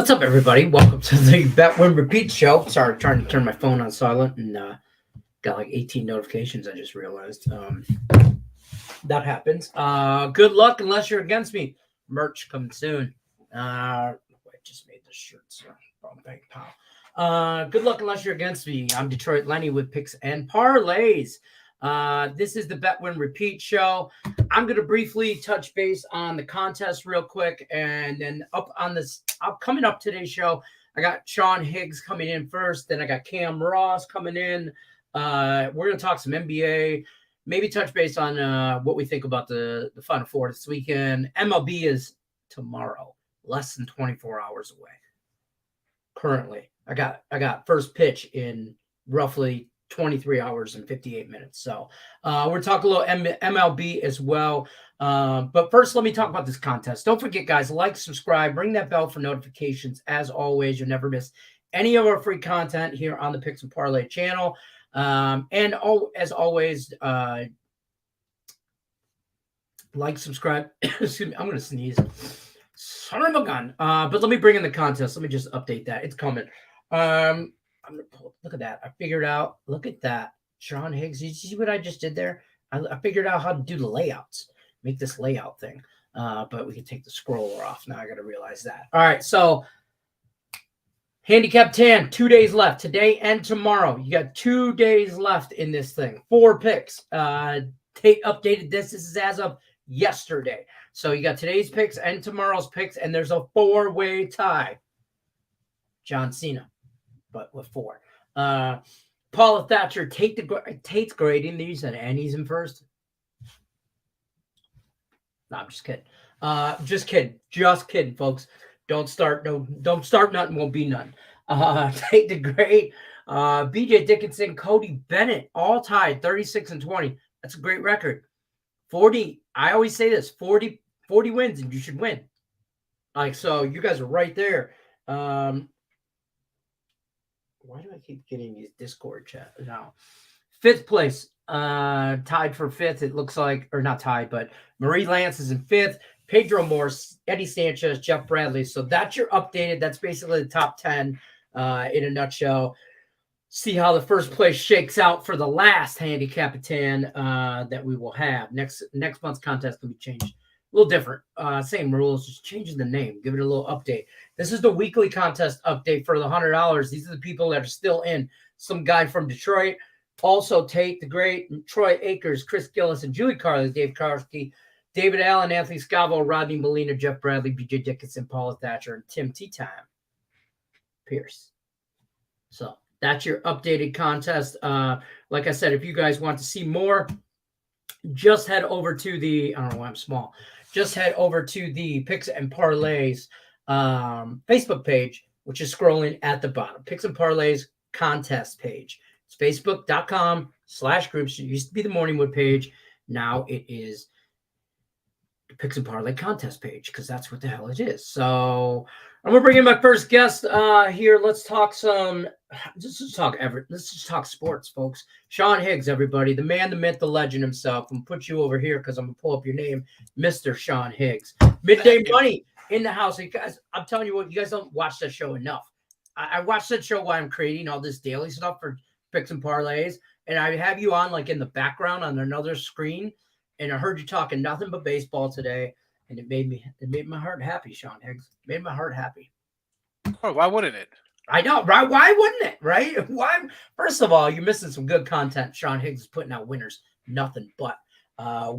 What's up, everybody? Welcome to the Bet Win Repeat show. Sorry, trying to turn my phone on silent and got like 18 notifications. I just realized that happens. Good luck unless you're against me. Merch coming soon. I just made this shirt, so wrong bank pal. Good luck unless you're against me. I'm Detroit Lenny with picks and parlays. This is the Bet Win Repeat show. I'm going to briefly touch base on the contest real quick, and then coming up today's show, I got Sean Higgs coming in first, then I got Cam Ross coming in. We're going to talk some NBA, maybe touch base on what we think about the Final Four this weekend. MLB is tomorrow, less than 24 hours away. Currently, I got first pitch in roughly 23 hours and 58 minutes. So we're talking a little MLB as well. But first, let me talk about this contest. Don't forget, guys, like, subscribe, ring that bell for notifications. As always, you'll never miss any of our free content here on the Picks and Parlay channel. As always, like, subscribe. Excuse me, I'm going to sneeze. Son of a gun. But let me bring in the contest. Let me just update that. It's coming. I'm going to look at that. I figured out, look at that. Sean Higgs, you see what I just did there? I figured out how to do the layouts, make this layout thing. But we can take the scroller off. Now I got to realize that. All right, so handicap 10, 2 days left, today and tomorrow. You got 2 days left in this thing. 4 picks. Updated this. This is as of yesterday. So you got today's picks and tomorrow's picks, and there's a 4-way tie. John Cena, but with 4. Paula Thatcher, Tate's grading these, and he's in first. No, I'm just kidding. Just kidding, folks. Don't start nothing, won't be none. Tate the grade. BJ Dickinson, Cody Bennett, all tied 36-20. That's a great record. 40. I always say this: 40 wins, and you should win. So you guys are right there. Why do I keep getting these Discord chat now? 5th place, tied for 5th. It looks like, or not tied, but Marie Lance is in 5th. Pedro Morse, Eddie Sanchez, Jeff Bradley. So that's your updated. That's basically the top 10 in a nutshell. See how the first place shakes out for the last handicap 10 that we will have. Next month's contest will be changed. A little different. Same rules, just changing the name. Give it a little update. This is the weekly contest update for the $100. These are the people that are still in. Some guy from Detroit. Also Tate the Great, Troy Akers, Chris Gillis, and Julie Carly, Dave Karski, David Allen, Anthony Scavo, Rodney Molina, Jeff Bradley, BJ Dickinson, Paula Thatcher, and Tim T-Time Pierce. So that's your updated contest. Like I said, if you guys want to see more, just head over to the, I don't know why I'm small. Just head over to the Picks and Parlays Facebook page, which is scrolling at the bottom. Picks and Parlays contest page. It's facebook.com/groups. It used to be the Morningwood page. Now it is the Picks and Parlay contest page, because that's what the hell it is. So I'm going to bring in my first guest here. Let's talk let's just talk sports, folks. Sean Higgs, everybody, the man, the myth, the legend himself. I'm going to put you over here because I'm going to pull up your name, Mr. Sean Higgs. Midday Money in the house. You guys, I'm telling you what, you guys don't watch that show enough. I watch that show while I'm creating all this daily stuff for Picks and Parlays, and I have you on like in the background on another screen, and I heard you talking nothing but baseball today. And it made my heart happy, Sean Higgs. It made my heart happy. Oh, why wouldn't it? I know, right? Why wouldn't it, right? Why? First of all, you're missing some good content. Sean Higgs is putting out winners, nothing but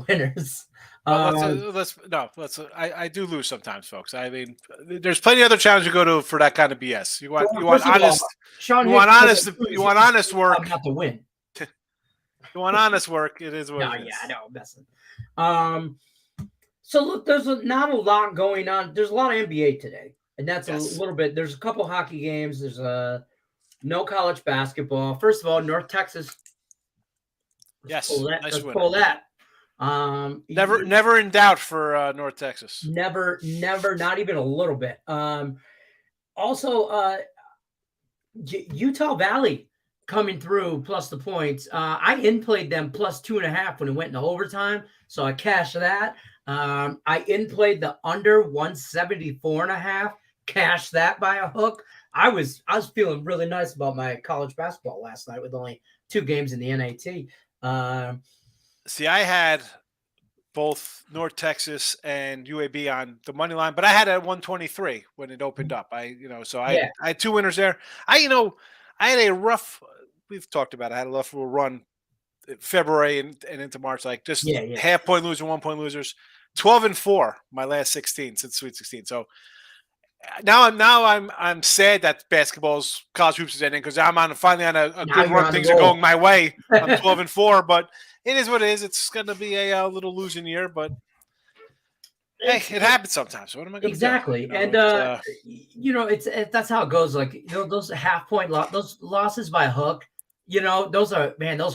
winners. I do lose sometimes, folks. I mean, there's plenty of other channels you go to for that kind of BS. You want honest. You want honest work. I'm not to win. You want honest work. It is what it is. Yeah, I know. I'm messing. So look, there's not a lot going on. There's a lot of NBA today, and that's a little bit. There's a couple hockey games. There's no college basketball. First of all, North Texas. Let's pull that. Never in doubt for North Texas. Never, not even a little bit. Also, Utah Valley coming through plus the points. I in-played them plus 2.5 when it went into overtime, so I cashed that. I in-played the under 174.5 cash that by a hook. I was feeling really nice about my college basketball last night with only 2 games in the NAT. See, I had both North Texas and UAB on the money line, but I had it at 123 when it opened up. I had 2 winners there. I had a rough. We've talked about it. I had a rough run February and into March, like just half point loser, 1 point losers, 12-4 my last 16 since Sweet 16. So now I'm sad that basketball's college hoops is ending because I'm finally on a good run. Things are going my way. I'm 12-4, but it is what it is. It's going to be a little losing year, but hey, it happens sometimes. What am I going to do? Exactly, and that's how it goes. Like those half point those losses by hook, those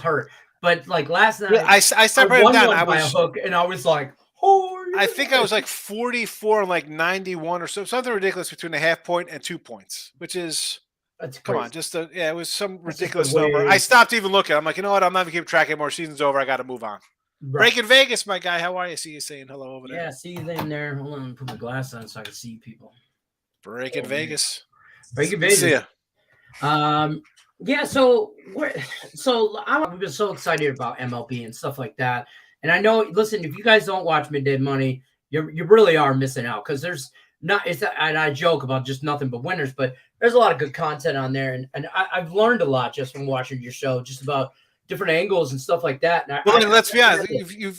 hurt. But like last night, I separated down. I was by a hook, and I was like, oh. I think I was like 44 and like 91 or something ridiculous between a half point and 2 points, which is come on, it was some ridiculous number. I stopped even looking. I'm like, you know what? I'm not even keeping track anymore. Season's over. I got to move on. Right. Breaking Vegas, my guy. How are you? See you saying hello over there. Yeah, see you in there. Hold on, put my glass on so I can see people. Breaking Vegas. Breaking Vegas. See ya. Yeah, so we've been so excited about MLB and stuff like that. And I know, listen, if you guys don't watch Midday Money, you really are missing out because there's not. And I joke about just nothing but winners, but there's a lot of good content on there, and I've learned a lot just from watching your show, just about different angles and stuff like that. And let's be honest,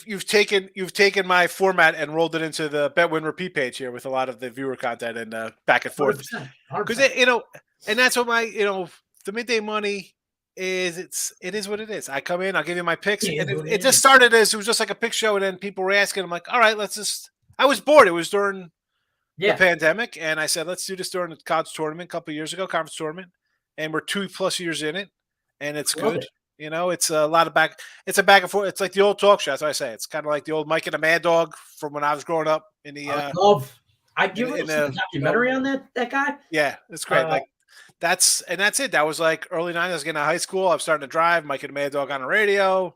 you've taken my format and rolled it into the Bet Win Repeat page here with a lot of the viewer content and back and forth. Because and that's what the Midday Money is. It is what it is. I come in, I'll give you my picks. It just started as it was just like a pick show, and then people were asking. I'm like, all right, I was bored. It was during the pandemic, and I said, let's do this during the college tournament a couple of years ago, conference tournament, and we're 2+ years in it, and it's good. It's a lot of back. It's a back and forth. It's like the old talk show. That's what I say. It's kind of like the old Mike and the Mad Dog from when I was growing up in the. I give a documentary on that guy. Yeah, it's great. That's it. That was like early 90s. I was getting out of high school. I was starting to drive. Mike and the Mad Dog on the radio.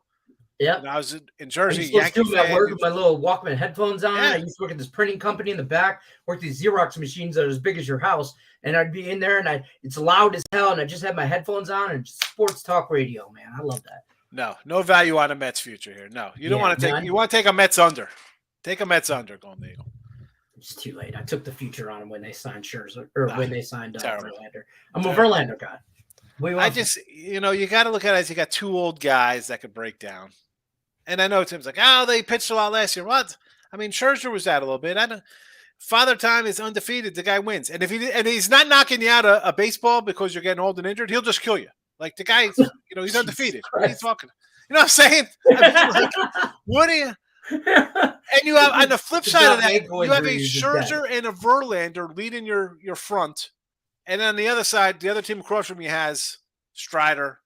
Yeah, I was in Jersey. I used to work with my little Walkman headphones on. Yeah. I used to work at this printing company in the back. Worked these Xerox machines that are as big as your house, and I'd be in there, and it's loud as hell, and I just had my headphones on and just sports talk radio. Man, I love that. No value on a Mets future here. No, you don't want to take. You want to take a Mets under. Take a Mets under, Golden Eagle. It's too late. I took the future on him when they signed Scherzer or when they signed Verlander. I'm a Verlander guy. You got to look at it as you got 2 old guys that could break down. And I know Tim's like, they pitched a lot last year. What? I mean, Scherzer was out a little bit. Father Time is undefeated. The guy wins. And he's not knocking you out a baseball because you're getting old and injured, he'll just kill you. Like the guy, he's undefeated. What are you talking? You know what I'm saying? What are you? And you have on the flip side of that, you have a Scherzer and a Verlander leading your front. And then on the other side, the other team across from you has Strider,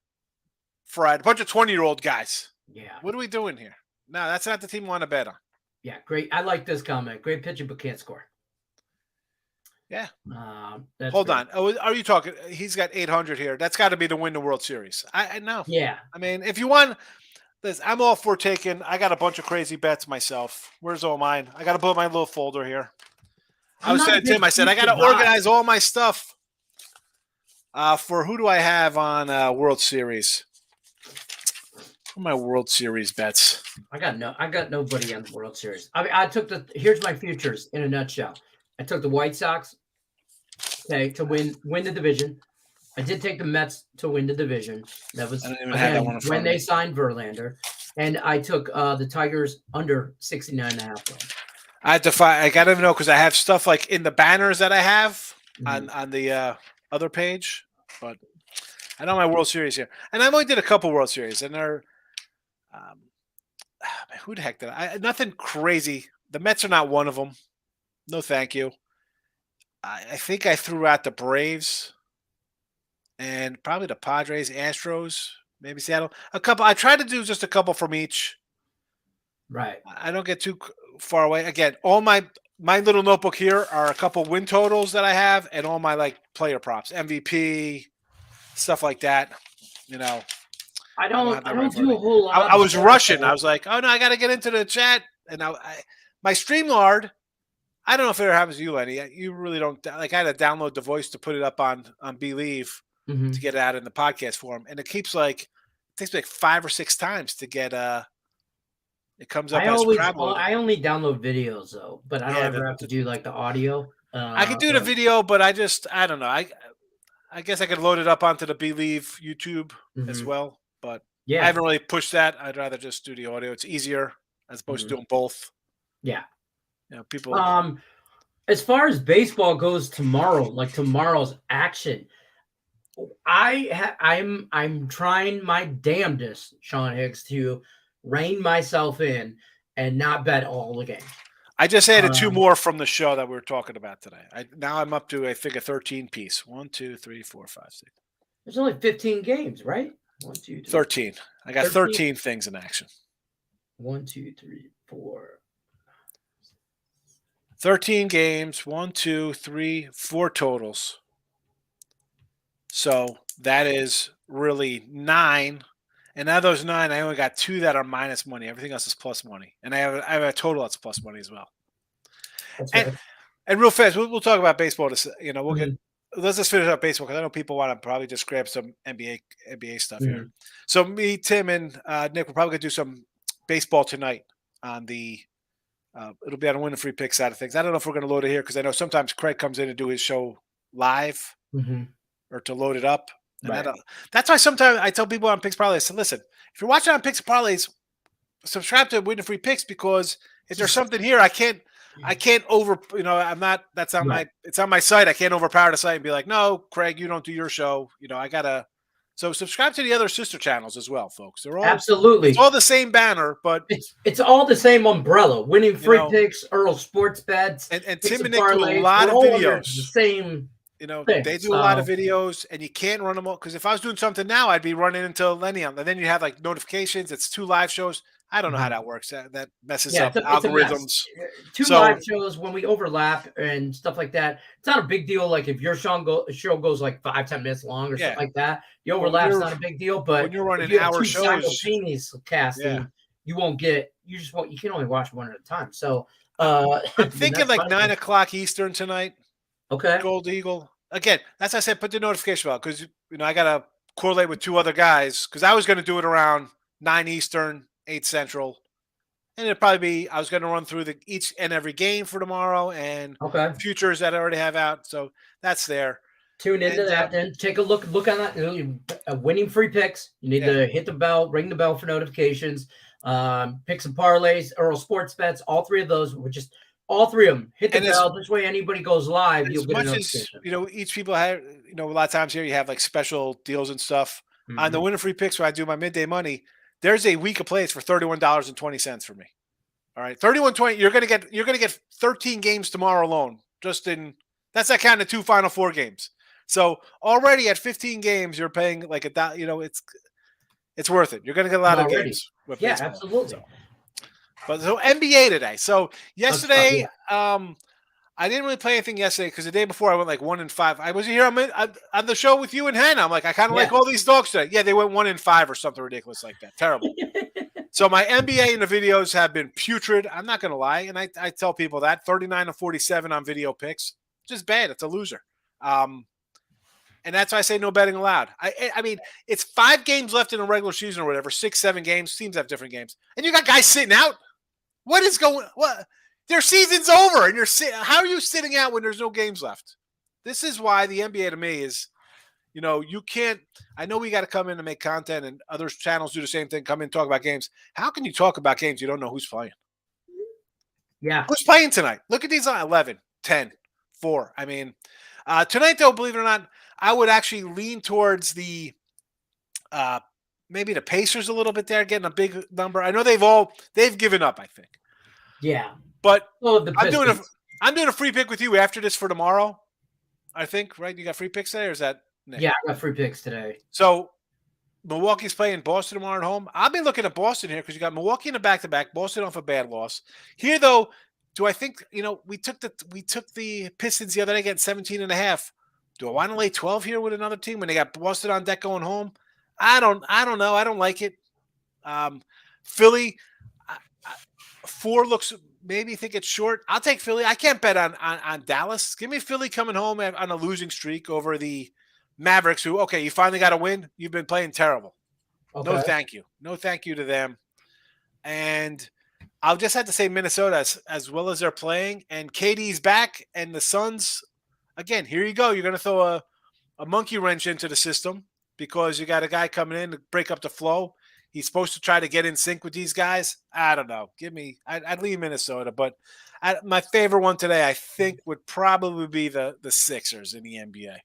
Fried, a bunch of 20-year-old guys. Yeah. What are we doing here? No, that's not the team we want to bet on. Yeah, great. I like this comment. Great pitcher, but can't score. Yeah. Hold on. Oh, are you talking? He's got 800 here. That's got to be to win the World Series. I know. Yeah. I mean, if you want this, I'm all for taking. I got a bunch of crazy bets myself. Where's all mine? I got to put my little folder here. I was saying to Tim, I said, I got to organize all my stuff for who do I have on World Series? My World Series bets. I got nobody on the World Series. I mean, here's my futures in a nutshell. I took the White Sox, to win the division. I did take the Mets to win the division. That was when they signed Verlander, and I took the Tigers under 69.5. I got to know because I have stuff like in the banners that I have on the other page, but I know my World Series here, and I only did a couple World Series, and they're. Who the heck did I? Nothing crazy. The Mets are not one of them. No, thank you. I think I threw out the Braves and probably the Padres, Astros, maybe Seattle. A couple. I tried to do just a couple from each. Right. I don't get too far away. Again, all my little notebook here are a couple win totals that I have and all my player props, MVP, stuff like that. I don't do a whole lot. I was rushing. I was like, oh no, I got to get into the chat. And my StreamYard I don't know if it ever happens to you, Lenny. You really don't like. I had to download the voice to put it up on Believe to Mhm. get it out in the podcast form, and it keeps like it takes me like 5 or 6 times to get it comes up as crowd loaded. I only download videos though, but I don't Yeah, ever have to do like the audio. I could do the video, but I don't know. I guess I could load it up onto the Believe YouTube as Mhm. well, but I Yeah. haven't really pushed that. I'd rather just do the audio. It's easier as opposed to Mhm. doing both. Yeah. People. Um, as far as baseball goes tomorrow, like tomorrow's action, I'm trying my damnedest, Sean Hicks, to rein myself in and not bet all the games. I just added 2 Um, more from the show that we were talking about today. Now I'm up to I think a 13 piece. 1, 2, 3, 4, 5, 6. there's only 15 games, right? 1, 2, 3, 13. I got 13. 13 things in action. 1, 2, 3, 4. 13 games, 1, 2, 3, 4 totals. So that is really 9. And out of those 9, I only got 2 that are minus money. Everything else is plus money. And I have a total that's plus money as well. That's And good. and real fast, we'll talk about baseball. We'll get Mhm, let's just finish up baseball because I know people want to probably just grab some NBA stuff here. mhm. So me, Tim, and Nick, we're probably gonna do some baseball tonight on the. It'll be on the win and free pick side of things. I don't know if we're gonna load it here because I know sometimes Craig comes in to do his show live Mhm. or to load it up, and Right. that's why sometimes I tell people on Picks Parlays, I said, listen, if you're watching on Picks Parlays, subscribe to Win and Free Picks because if there's Just something here, I can't over. I'm not. That's on right. my. It's on my site. I can't overpower the site and be like, no, Craig, you don't do your show. I gotta. So subscribe to the other sister channels as well, folks. It's Absolutely. all the same banner, but It's all the same umbrella. Winning you free know, picks, Earl Sports Bets, and picks Tim and and Nick do a parlays. lot We're of all under the videos. same thing. They do a lot of So videos, and you can't run them all because if I was doing something now, I'd be running into Lenny on, and then you have like notifications. It's 2 live shows. I don't know how mhm. that works. That messes Yeah, up it's a mess. algorithms. 2 live So shows when we overlap and stuff like that. It's not a big deal. Like if your show goes like 5, 10 minutes long or yeah, something like that, the but when overlap's you're not a big deal. when But you're if running you have hour 2 shows, simultaneous yeah. casting, you won't get. You just won't. You can only watch one at a time. So, I, I'm and thinking that's like my 9 o'clock Eastern tonight. okay. Gold Eagle again. That's why I said put the notification bell because I gotta correlate with 2 other guys because I was going to do it around 9 Eastern, 8 Central, and it'd probably be I was going to run through each and every game for tomorrow and Okay. futures that I already have out. So that's there. Tune into And that. Then take a look on that. Winning free picks. You need yeah, to hit the bell, ring the bell for notifications. Pick some parlays, Earl Sports Bets. All 3 of those. We're just all 3 of them. Hit the and as bell. This way, anybody goes live, you'll as get a much as notification. each people have a lot of times here you have like special deals and stuff on the Mhm. winner free picks where I do my midday money. There's a week of plays for $31.20 for me. All right, 31.20. You're gonna get 13 games tomorrow alone. Just in that's not counting the 2 Final Four games. So already at 15 games, you're paying like it's worth it. You're gonna get a lot of Already. games with Yeah, baseball. So, absolutely. but so NBA today. So yesterday, Yeah. I didn't really play anything yesterday because the day before I went like 1-5. I was here on the show with you and Hannah. I'm like, I kind of Yeah. like all these dogs today. Yeah, they went 1-5 or something ridiculous like that. Terrible. So my NBA in the videos have been putrid. I'm not going to lie, and I tell people that 39-47 on video picks, just bad. It's a loser, and that's why I say no betting allowed. I mean, it's 5 games left in a regular season or whatever, 6, 7 games. Teams have different games, and you got guys sitting out. What is going? What their season's over, and how are you sitting out when there's no games left? This is why the NBA to me is. You can't. I know we got to come in and make content, and other channels do the same thing. Come in, talk about games. How can you talk about games you don't know who's playing? Yeah. Who's playing tonight? Look at these 11, 10, 4. I mean, tonight, though, believe it or not, I would actually lean towards maybe the Pacers a little bit there, getting a big number. I know they've given up, I think. Yeah. But Oh, the I'm doing Pistons. I'm doing a free pick with you after this for tomorrow, I think, right? You got free picks today, or is that Nick? Yeah, I got free picks today. So Milwaukee's playing Boston tomorrow at home. I'll be looking at Boston here because you got Milwaukee in a back-to-back. Boston off a bad loss. Here, though, do I think we took the Pistons the other day getting 17.5. Do I want to lay 12 here with another team when they got Boston on deck going home? I don't know. I don't like it. Philly, 4 looks maybe think it's short. I'll take Philly. I can't bet on Dallas. Give me Philly coming home on a losing streak over the Mavericks, who, okay, you finally got a win. You've been playing terrible. Okay. No thank you. No thank you to them. And I'll just have to say Minnesota as well as they're playing. And KD's back, and the Suns, again, here you go. You're going to throw a monkey wrench into the system because you got a guy coming in to break up the flow. He's supposed to try to get in sync with these guys. I don't know. I'd leave Minnesota, but my favorite one today, I think, would probably be the Sixers in the NBA.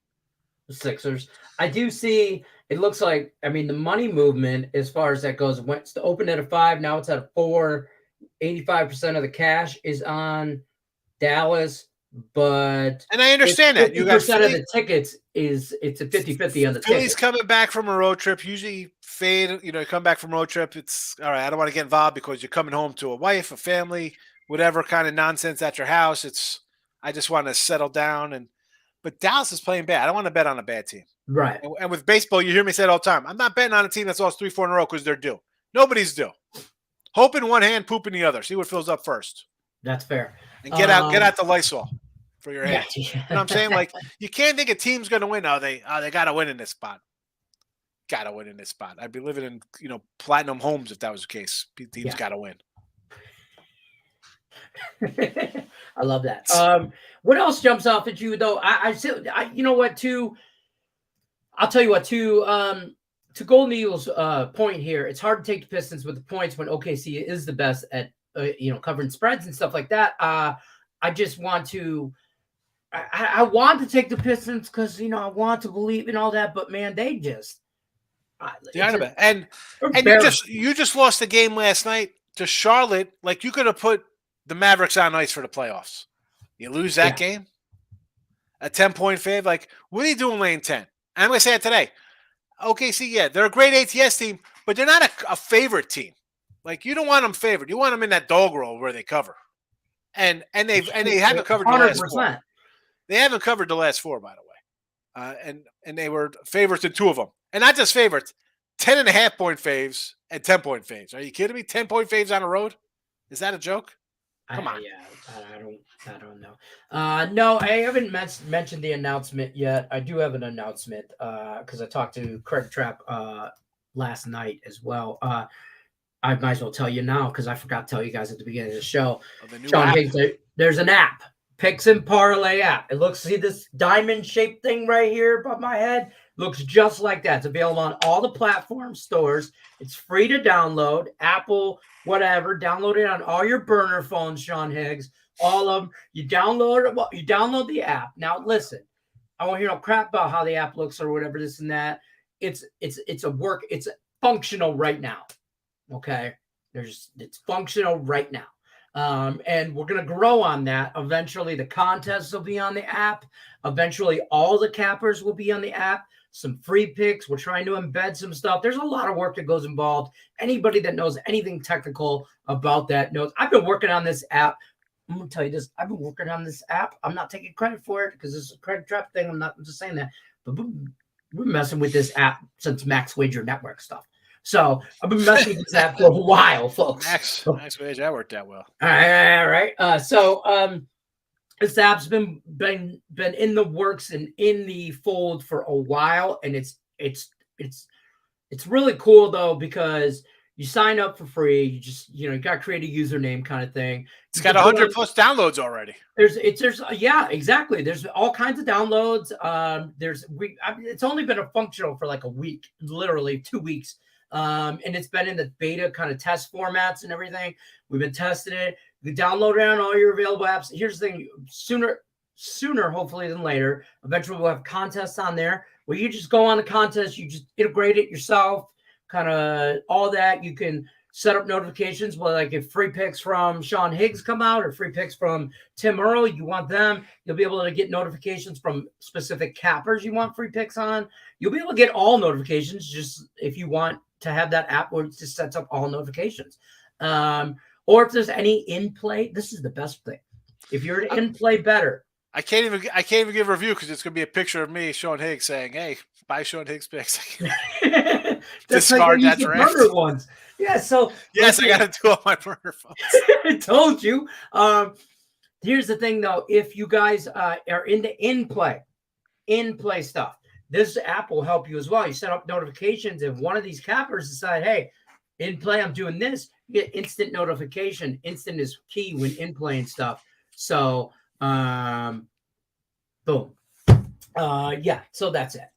The Sixers. I do see. It looks like. I mean, the money movement as far as that goes went to open at a 5. Now it's at a 4. 85% of the cash is on Dallas, and I understand that. 50% of the tickets it's a 50-50 on the Philly's tickets. coming back from a road trip. Usually fade, you come back from a road trip. It's all right. I don't want to get involved because you're coming home to a wife, a family, whatever kind of nonsense at your house. I just want to settle down. But Dallas is playing bad. I don't want to bet on a bad team. Right. And with baseball, you hear me say it all the time. I'm not betting on a team that's lost 3-4 in a row because they're due. Nobody's due. Hope in one hand, poop in the other. See what fills up first. That's fair. And get out the Lysol for your hands. Yeah. You know what I'm saying? Like, you can't think a team's going to win. They got to win in this spot. Got to win in this spot. I'd be living in platinum homes if that was the case. Teams got to win. I love that. What else jumps off at you though? I you know what too? I'll tell you what too. To Golden Eagles' point here, it's hard to take the Pistons with the points when OKC is the best at covering spreads and stuff like that. I just want to. I want to take the Pistons because I want to believe in all that, but man, they just. And you just lost the game last night to Charlotte. Like, you could have put the Mavericks on ice for the playoffs. You lose that game, a 10-point fave. Like, what are you doing laying 10? I'm going to say it today. OKC, they're a great ATS team, but they're not a favorite team. Like, you don't want them favored. You want them in that dog roll where they cover. And they haven't covered 100%. The last 4. They haven't covered the last 4, by the way. And they were favorites in 2 of them. And not just favorites, 10.5-point faves and 10-point faves. Are you kidding me? 10-point faves on the road? Is that a joke? Come on. I don't know. No, I haven't mentioned the announcement yet. I do have an announcement because I talked to Craig Trapp last night as well. I might as well tell you now because I forgot to tell you guys at the beginning of the show. Sean Higgs, there's an app, Picks and Parlay app. It looks, see this diamond-shaped thing right here above my head? Looks just like that. It's available on all the platform stores. It's free to download. Apple, whatever. Download it on all your burner phones, Sean Higgs. All of them. You download the app. Now listen, I won't hear no crap about how the app looks or whatever, this and that. It's functional right now. Okay. It's functional right now. And we're going to grow on that. Eventually the contests will be on the app. Eventually all the cappers will be on the app. Some free picks. We're trying to embed some stuff. There's a lot of work that goes involved. Anybody that knows anything technical about that knows. I've been working on this app. I'm going to tell you this. I've been working on this app. I'm not taking credit for it because it's a credit trap thing. I'm just saying that. But we're messing with this app since Max Wager Network stuff. So I've been messing with this app for a while, folks. Max Wager, that worked out well. All right. So this app's been in the works and in the fold for a while, and it's really cool though because you sign up for free. You just you got to create a username kind of thing. It's got 100+ downloads already. There's exactly. There's all kinds of downloads. It's only been functional for like a week, literally 2 weeks. And it's been in the beta kind of test formats and everything. We've been testing it. You can download it on all your available apps. Here's the thing: sooner, hopefully than later. Eventually, we'll have contests on there where you just go on the contest. You just integrate it yourself, kind of all that. You can set up notifications. Well, like if free picks from Sean Higgs come out or free picks from Tim Earl, you want them. You'll be able to get notifications from specific cappers you want free picks on. You'll be able to get all notifications just if you want to have that app where it just sets up all notifications. Or if there's any in play, this is the best thing. If you're an in play better, I can't even give a review because it's gonna be a picture of me, Sean Higgs, saying, "Hey, buy Sean Higgs picks." That's discard like that draft. Ones. Yeah. So yes, I got to do all my burner phones. I told you. Here's the thing, though. If you guys are into in-play stuff, this app will help you as well. You set up notifications. If one of these cappers decide, hey, in play, I'm doing this, you get instant notification. Instant is key when in playing stuff. So, boom. Yeah, so that's it.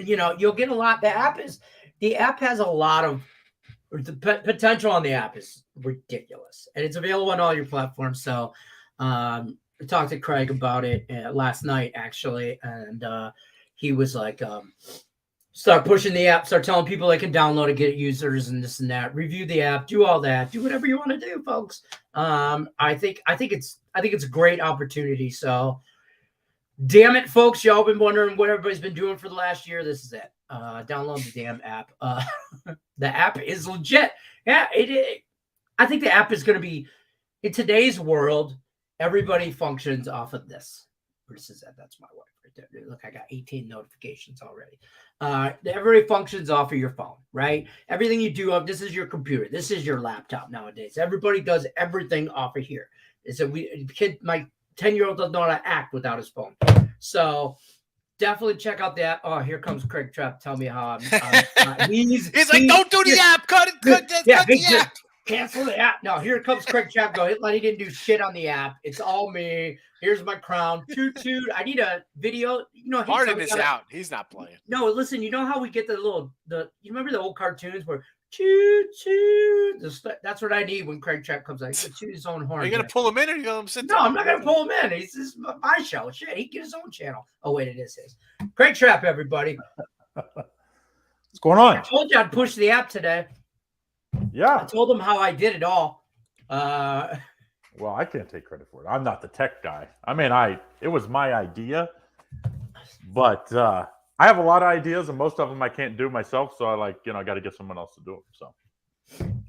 You'll get a lot. The app has a lot of the potential on the app is ridiculous, and it's available on all your platforms. So, I talked to Craig about it last night, actually, and he was like, start pushing the app, start telling people they can download it, get users and this and that, review the app, do all that, do whatever you want to do, folks. I think it's a great opportunity. So damn it, folks, y'all been wondering what everybody's been doing for the last year. This is it. Download the damn app. The app is legit. Yeah, I think the app is going to be, in today's world, everybody functions off of this. This is it. That's my wife right there. Look, I got 18 notifications already. Everybody functions off of your phone, right? Everything you do, this is your computer. This is your laptop nowadays. Everybody does everything off of here. My 10-year-old doesn't know how to act without his phone. So definitely check out the app. Oh, here comes Craig Trapp. Tell me how he's like, don't do the app. Cut the app. Cancel the app. No, here comes Craig Trapp. He didn't do shit on the app. It's all me. Here's my crown. Toot toot. I need a video. Harden is out. He's not playing. No, listen. You know how we get you remember the old cartoons where toot toot? That's what I need when Craig Trapp comes out. He's gonna toot his own horn. Are you gonna pull him in, or are you gonna sit down? No, I'm not gonna pull him in. This is my show. Shit, he get his own channel. Oh wait, it is his. Craig Trapp, everybody. What's going on? I told you I'd push the app today. Yeah. I told him how I did it all. Well, I can't take credit for it. I'm not the tech guy. I mean, it was my idea, but I have a lot of ideas, and most of them I can't do myself. So I got to get someone else to do them. So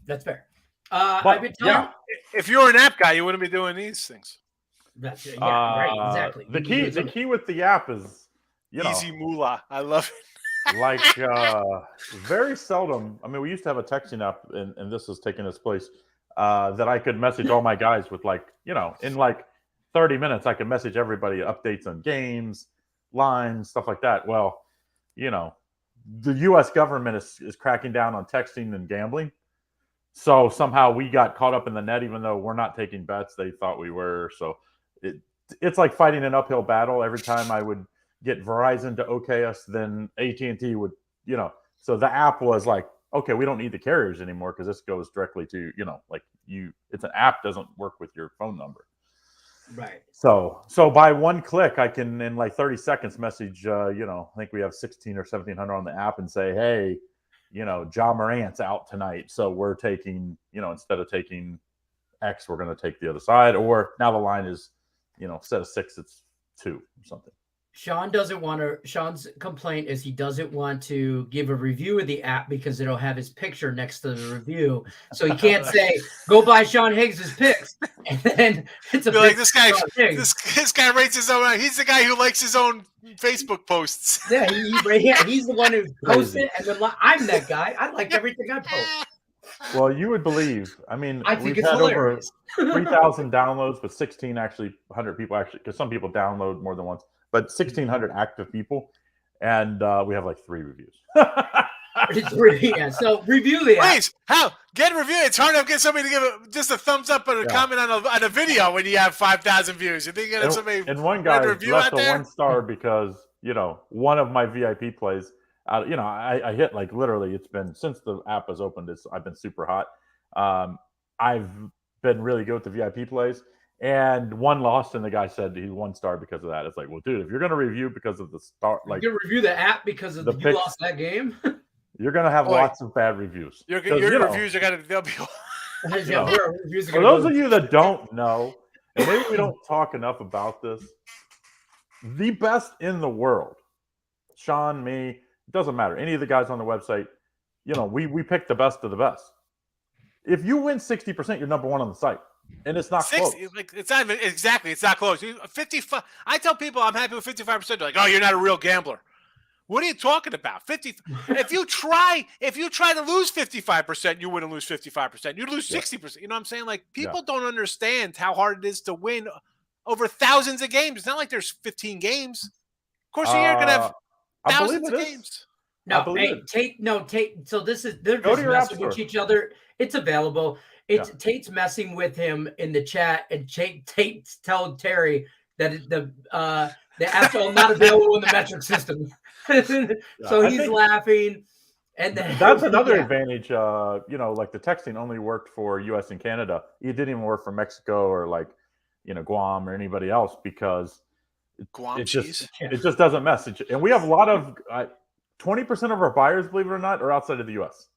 that's fair. I've been telling if you're an app guy, you wouldn't be doing these things. That's right, exactly. The key with the app is easy moolah. I love it. Like very seldom. I mean, we used to have a texting app, and this has taken its place. That I could message all my guys with, in 30 minutes, I could message everybody updates on games, lines, stuff like that. Well, the U.S. government is cracking down on texting and gambling. So somehow we got caught up in the net, even though we're not taking bets. They thought we were. So it's like fighting an uphill battle. Every time I would get Verizon to okay us, then AT&T would, so the app was like, okay, we don't need the carriers anymore because this goes directly to, it's an app, doesn't work with your phone number. Right. So by one click, I can, in 30 seconds, message, I think we have 16 or 1700 on the app and say, hey, Ja Morant's out tonight. So we're taking, instead of taking X, we're going to take the other side. Or now the line is, instead of 6, it's 2 or something. Sean's complaint is he doesn't want to give a review of the app because it'll have his picture next to the review. So he can't say, go buy Sean Higgs's picks. And then it's a like this guy. This guy rates his own. He's the guy who likes his own Facebook posts. Yeah, he's the one who posts it. And then I'm that guy. I like everything I post. Well, you would believe. I mean, I think we've it's had hilarious. over 3,000 downloads, but 100 people actually, because some people download more than once. But 1,600 active people, and we have 3 reviews. Yeah, so review the app. Please, get a review? It's hard enough to get somebody to give just a thumbs up and a comment on a video when you have 5,000 views. You think you get somebody and one guy review left out a there? 1-star because one of my VIP plays. I hit literally. It's been since the app was opened. I've been super hot. I've been really good with the VIP plays. And one lost, and the guy said he's 1-star because of that. It's like, well, dude, if you're going to review because of the star, you review the app because of you lost that game, you're going to have lots of bad reviews. Your reviews are going to they'll be. For those of you that don't know, and maybe we don't talk enough about this, the best in the world, Sean, me, it doesn't matter. Any of the guys on the website, we pick the best of the best. If you win 60%, you're number 1 on the site. And it's not 60, close. It's not even, exactly. It's not close. 55. I tell people I'm happy with 55%. They're like, oh, you're not a real gambler. What are you talking about? 50. If you try to lose 55%, you wouldn't lose 55%. You'd lose 60%. You know what I'm saying? Like, people don't understand how hard it is to win over thousands of games. It's not like there's 15 games. Of course, you're going to have thousands of games. No, Tate. So they're just messing with each other. It's available. Tate's messing with him in the chat, and Tate's telling Terry that the apps are not available in the metric system. So he's laughing, and that's another advantage. Like the texting only worked for U.S. and Canada. It didn't even work for Mexico or Guam or anybody else because it just doesn't message. And we have a lot of 20% of our buyers, believe it or not, are outside of the U.S.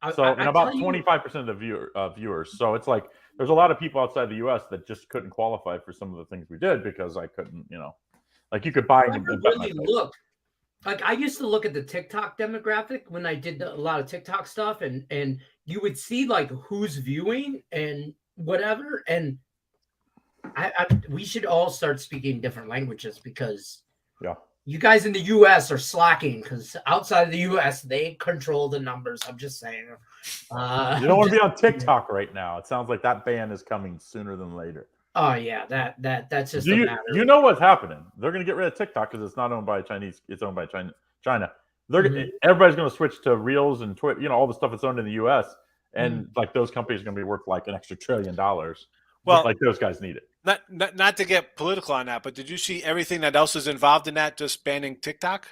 And about 25% of the viewers. So it's like there's a lot of people outside the U.S. that just couldn't qualify for some of the things we did because I couldn't, like you could buy. I really look. Like I used to look at the TikTok demographic when I did a lot of TikTok stuff, and you would see like who's viewing and whatever. And we should all start speaking different languages because you guys in the U.S. are slacking because outside of the U.S. they control the numbers. I'm just saying. You don't want to be on TikTok right now. It sounds like that ban is coming sooner than later. Oh yeah, that's just. You know what's happening? They're going to get rid of TikTok because it's not owned by Chinese. It's owned by China. Everybody's going to switch to Reels and Twitter. All the stuff that's owned in the U.S. And like those companies are going to be worth like an extra $1 trillion. Well, like those guys need it. Not to get political on that, but did you see everything that else is involved in that? Just banning TikTok,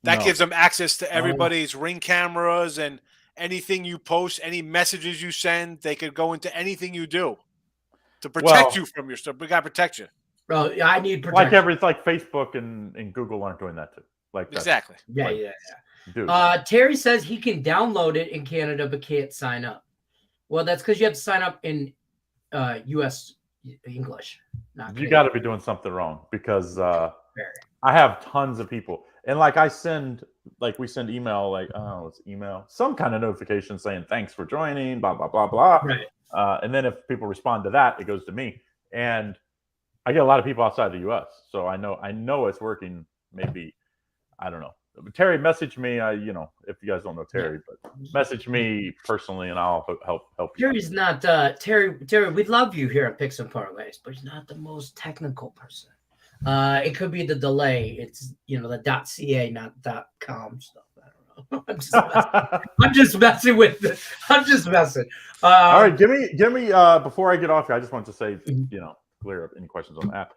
that gives them access to everybody's Ring cameras and anything you post, any messages you send. They could go into anything you do. To protect you from your stuff. We got to protect you. Bro, I need protection. Like Facebook and Google aren't doing that too. Like exactly. Yeah. Dude. Terry says he can download it in Canada but can't sign up. Well, that's because you have to sign up in U.S. English. You got to be doing something wrong because I have tons of people. And we send email, it's email, some kind of notification saying thanks for joining, blah, blah, blah, blah. Right. And then if people respond to that, it goes to me. And I get a lot of people outside the U.S. So I know it's working. Maybe, I don't know. Terry, message me. If you guys don't know Terry, but message me personally and I'll help you. Terry's not Terry, we love you here at Picks and Parlays, but he's not the most technical person. It could be the delay. It's the .ca, not .com stuff. I'm just messing with it. I'm just messing. All right, give me. Before I get off here, I just want to say, clear up any questions on the app.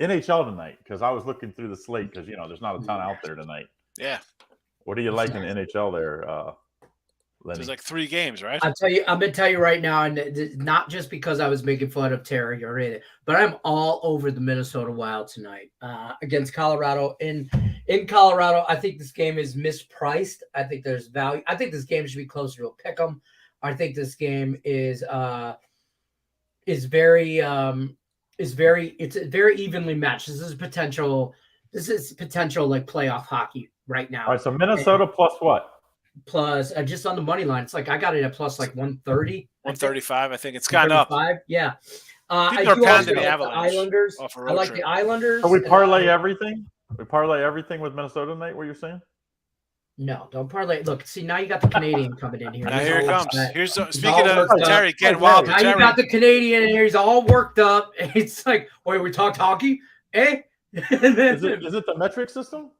NHL tonight because I was looking through the slate because there's not a ton out there tonight. Yeah. What do you like in the NHL there, Lenny? There's like 3 games, right? I'm gonna tell you right now, and not just because I was making fun of Terry or anything, but I'm all over the Minnesota Wild tonight against Colorado. In Colorado, I think this game is mispriced. I think there's value. I think this game should be closer to a pick 'em. I think this game is very it's very evenly matched. This is potential like playoff hockey right now. All right, so Minnesota plus what? Plus just on the money line, it's like I got it at plus like 130, 135. I think it's gone up. Yeah. I do also like the Islanders. I like the Islanders. So we parlay everything. We parlay everything with Minnesota tonight. What you're saying? No, don't parlay. Look, see now you got the Canadian coming in here. Now here it comes. Here's speaking of Terry getting wild. Now you got the Canadian in here. He's all worked up. It's like, wait, we talked hockey, eh? Is it the metric system?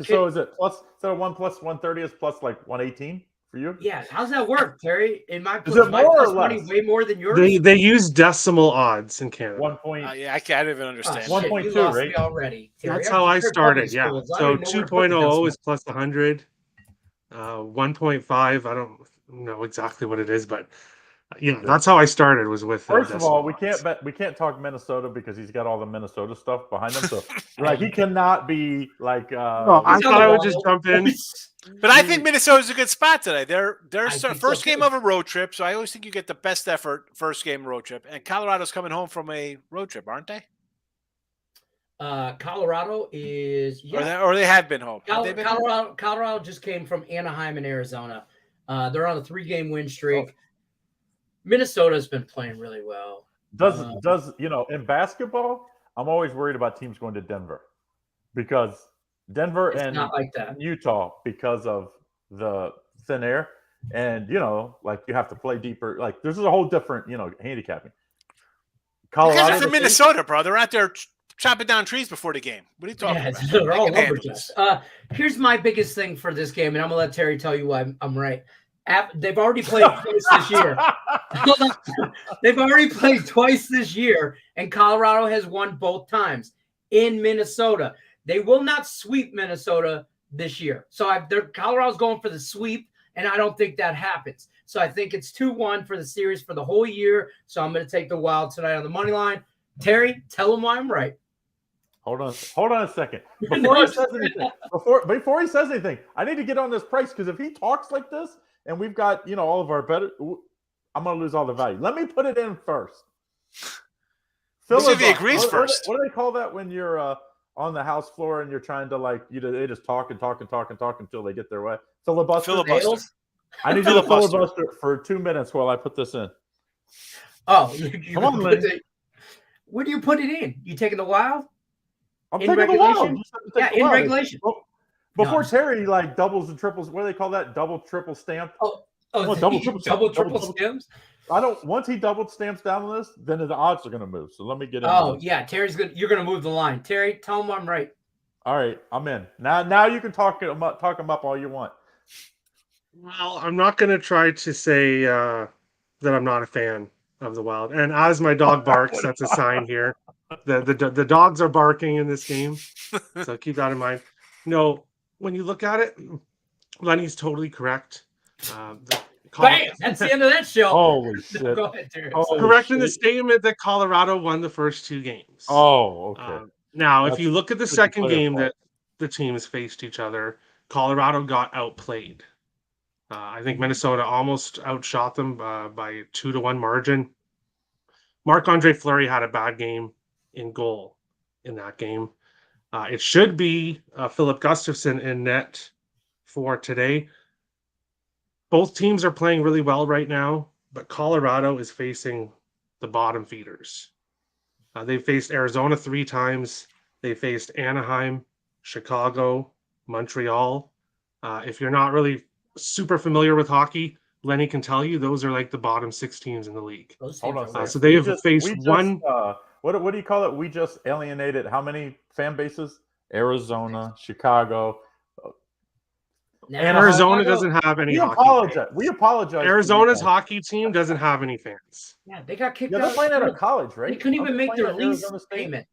So is it plus instead of 1 plus 130 is plus like 118 for you? Yeah, how's that work, Terry? In my is it more or money less? Way more than yours. They use decimal odds in Canada. 1 point. I can't even understand. 1.2, right? Already. Terry. That's how I started. Yeah. So 2.0 is plus 100. 1.5. I don't know exactly what it is, but that's how I started. Was with. First of all, we can't talk Minnesota because he's got all the Minnesota stuff behind him. So he cannot be like. I thought I would just jump in. But I think Minnesota's a good spot today. They're first game of a road trip, so I always think you get the best effort first game road trip. And Colorado's coming home from a road trip, aren't they? Colorado is or they have been home. Colorado just came from Anaheim in Arizona. They're on a 3-game win streak. Minnesota's been playing really well. Does in basketball, I'm always worried about teams going to Denver because Denver It's and not like that. Utah because of the thin air. And, you know, like you have to play deeper. Like this is a whole different, you know, handicapping. You guys Colorado are from Minnesota, bro. They're out there chopping down trees before the game. What are you talking about? They're They all can handle lumberjacks. this. Here's my biggest thing for this game, and I'm gonna let Terry tell you why I'm right. They've already played twice this year. They've already played twice this year, and Colorado has won both times in Minnesota. They will not sweep Minnesota this year. So Colorado's going for the sweep, and I don't think that happens. So I think it's 2-1 for the series for the whole year. So I'm going to take the Wild tonight on the money line. Terry, tell them why I'm right. Hold on a second. Before he says anything, I need to get on this price because if he talks like this and we've got, you know, all of our better, I'm going to lose all the value. Let me put it in first. If he agrees first. What do they call that when you're on the house floor and you're trying to they just talk until they get their way? Filibuster. I need you to filibuster for 2 minutes while I put this in. Oh, come on, Lynn. Where do you put it in? You taking the Wild? I'm taking regulation? The Wild. Yeah, in regulation. Before Terry doubles and triples, what do they call that? Double, triple stamp? Double, triple stamps? Once he double stamps down on this, then the odds are going to move. So let me get in. Oh, yeah. You're going to move the line. Terry, tell him I'm right. All right. I'm in. Now you can talk him up all you want. Well, I'm not going to try to say that I'm not a fan of the Wild. And as my dog barks, that's a sign here. The dogs are barking in this game. So keep that in mind. No, when you look at it, Lenny's totally correct. Bam! That's the end of that show. Holy shit. Go ahead, Terry. Correct in the statement that Colorado won the first 2 games. Oh, okay. Now, if you look at the second game that the teams faced each other, Colorado got outplayed. I think Minnesota almost outshot them by a 2-1 margin. Marc-Andre Fleury had a bad game in goal in that game. It should be Philip Gustafsson in net for today. Both teams are playing really well right now, but Colorado is facing the bottom feeders. They faced Arizona 3 times. They faced Anaheim, Chicago, Montreal. If you're not really super familiar with hockey, Lenny can tell you those are like the bottom 6 teams in the league. Hold on. So they have faced one. What do you call it? We just alienated how many fan bases? Arizona, Chicago. And Arizona doesn't have any. We apologize. Arizona's hockey team doesn't have any fans. Yeah, they got kicked out. They're playing out of college, right? They couldn't even make their lease payment.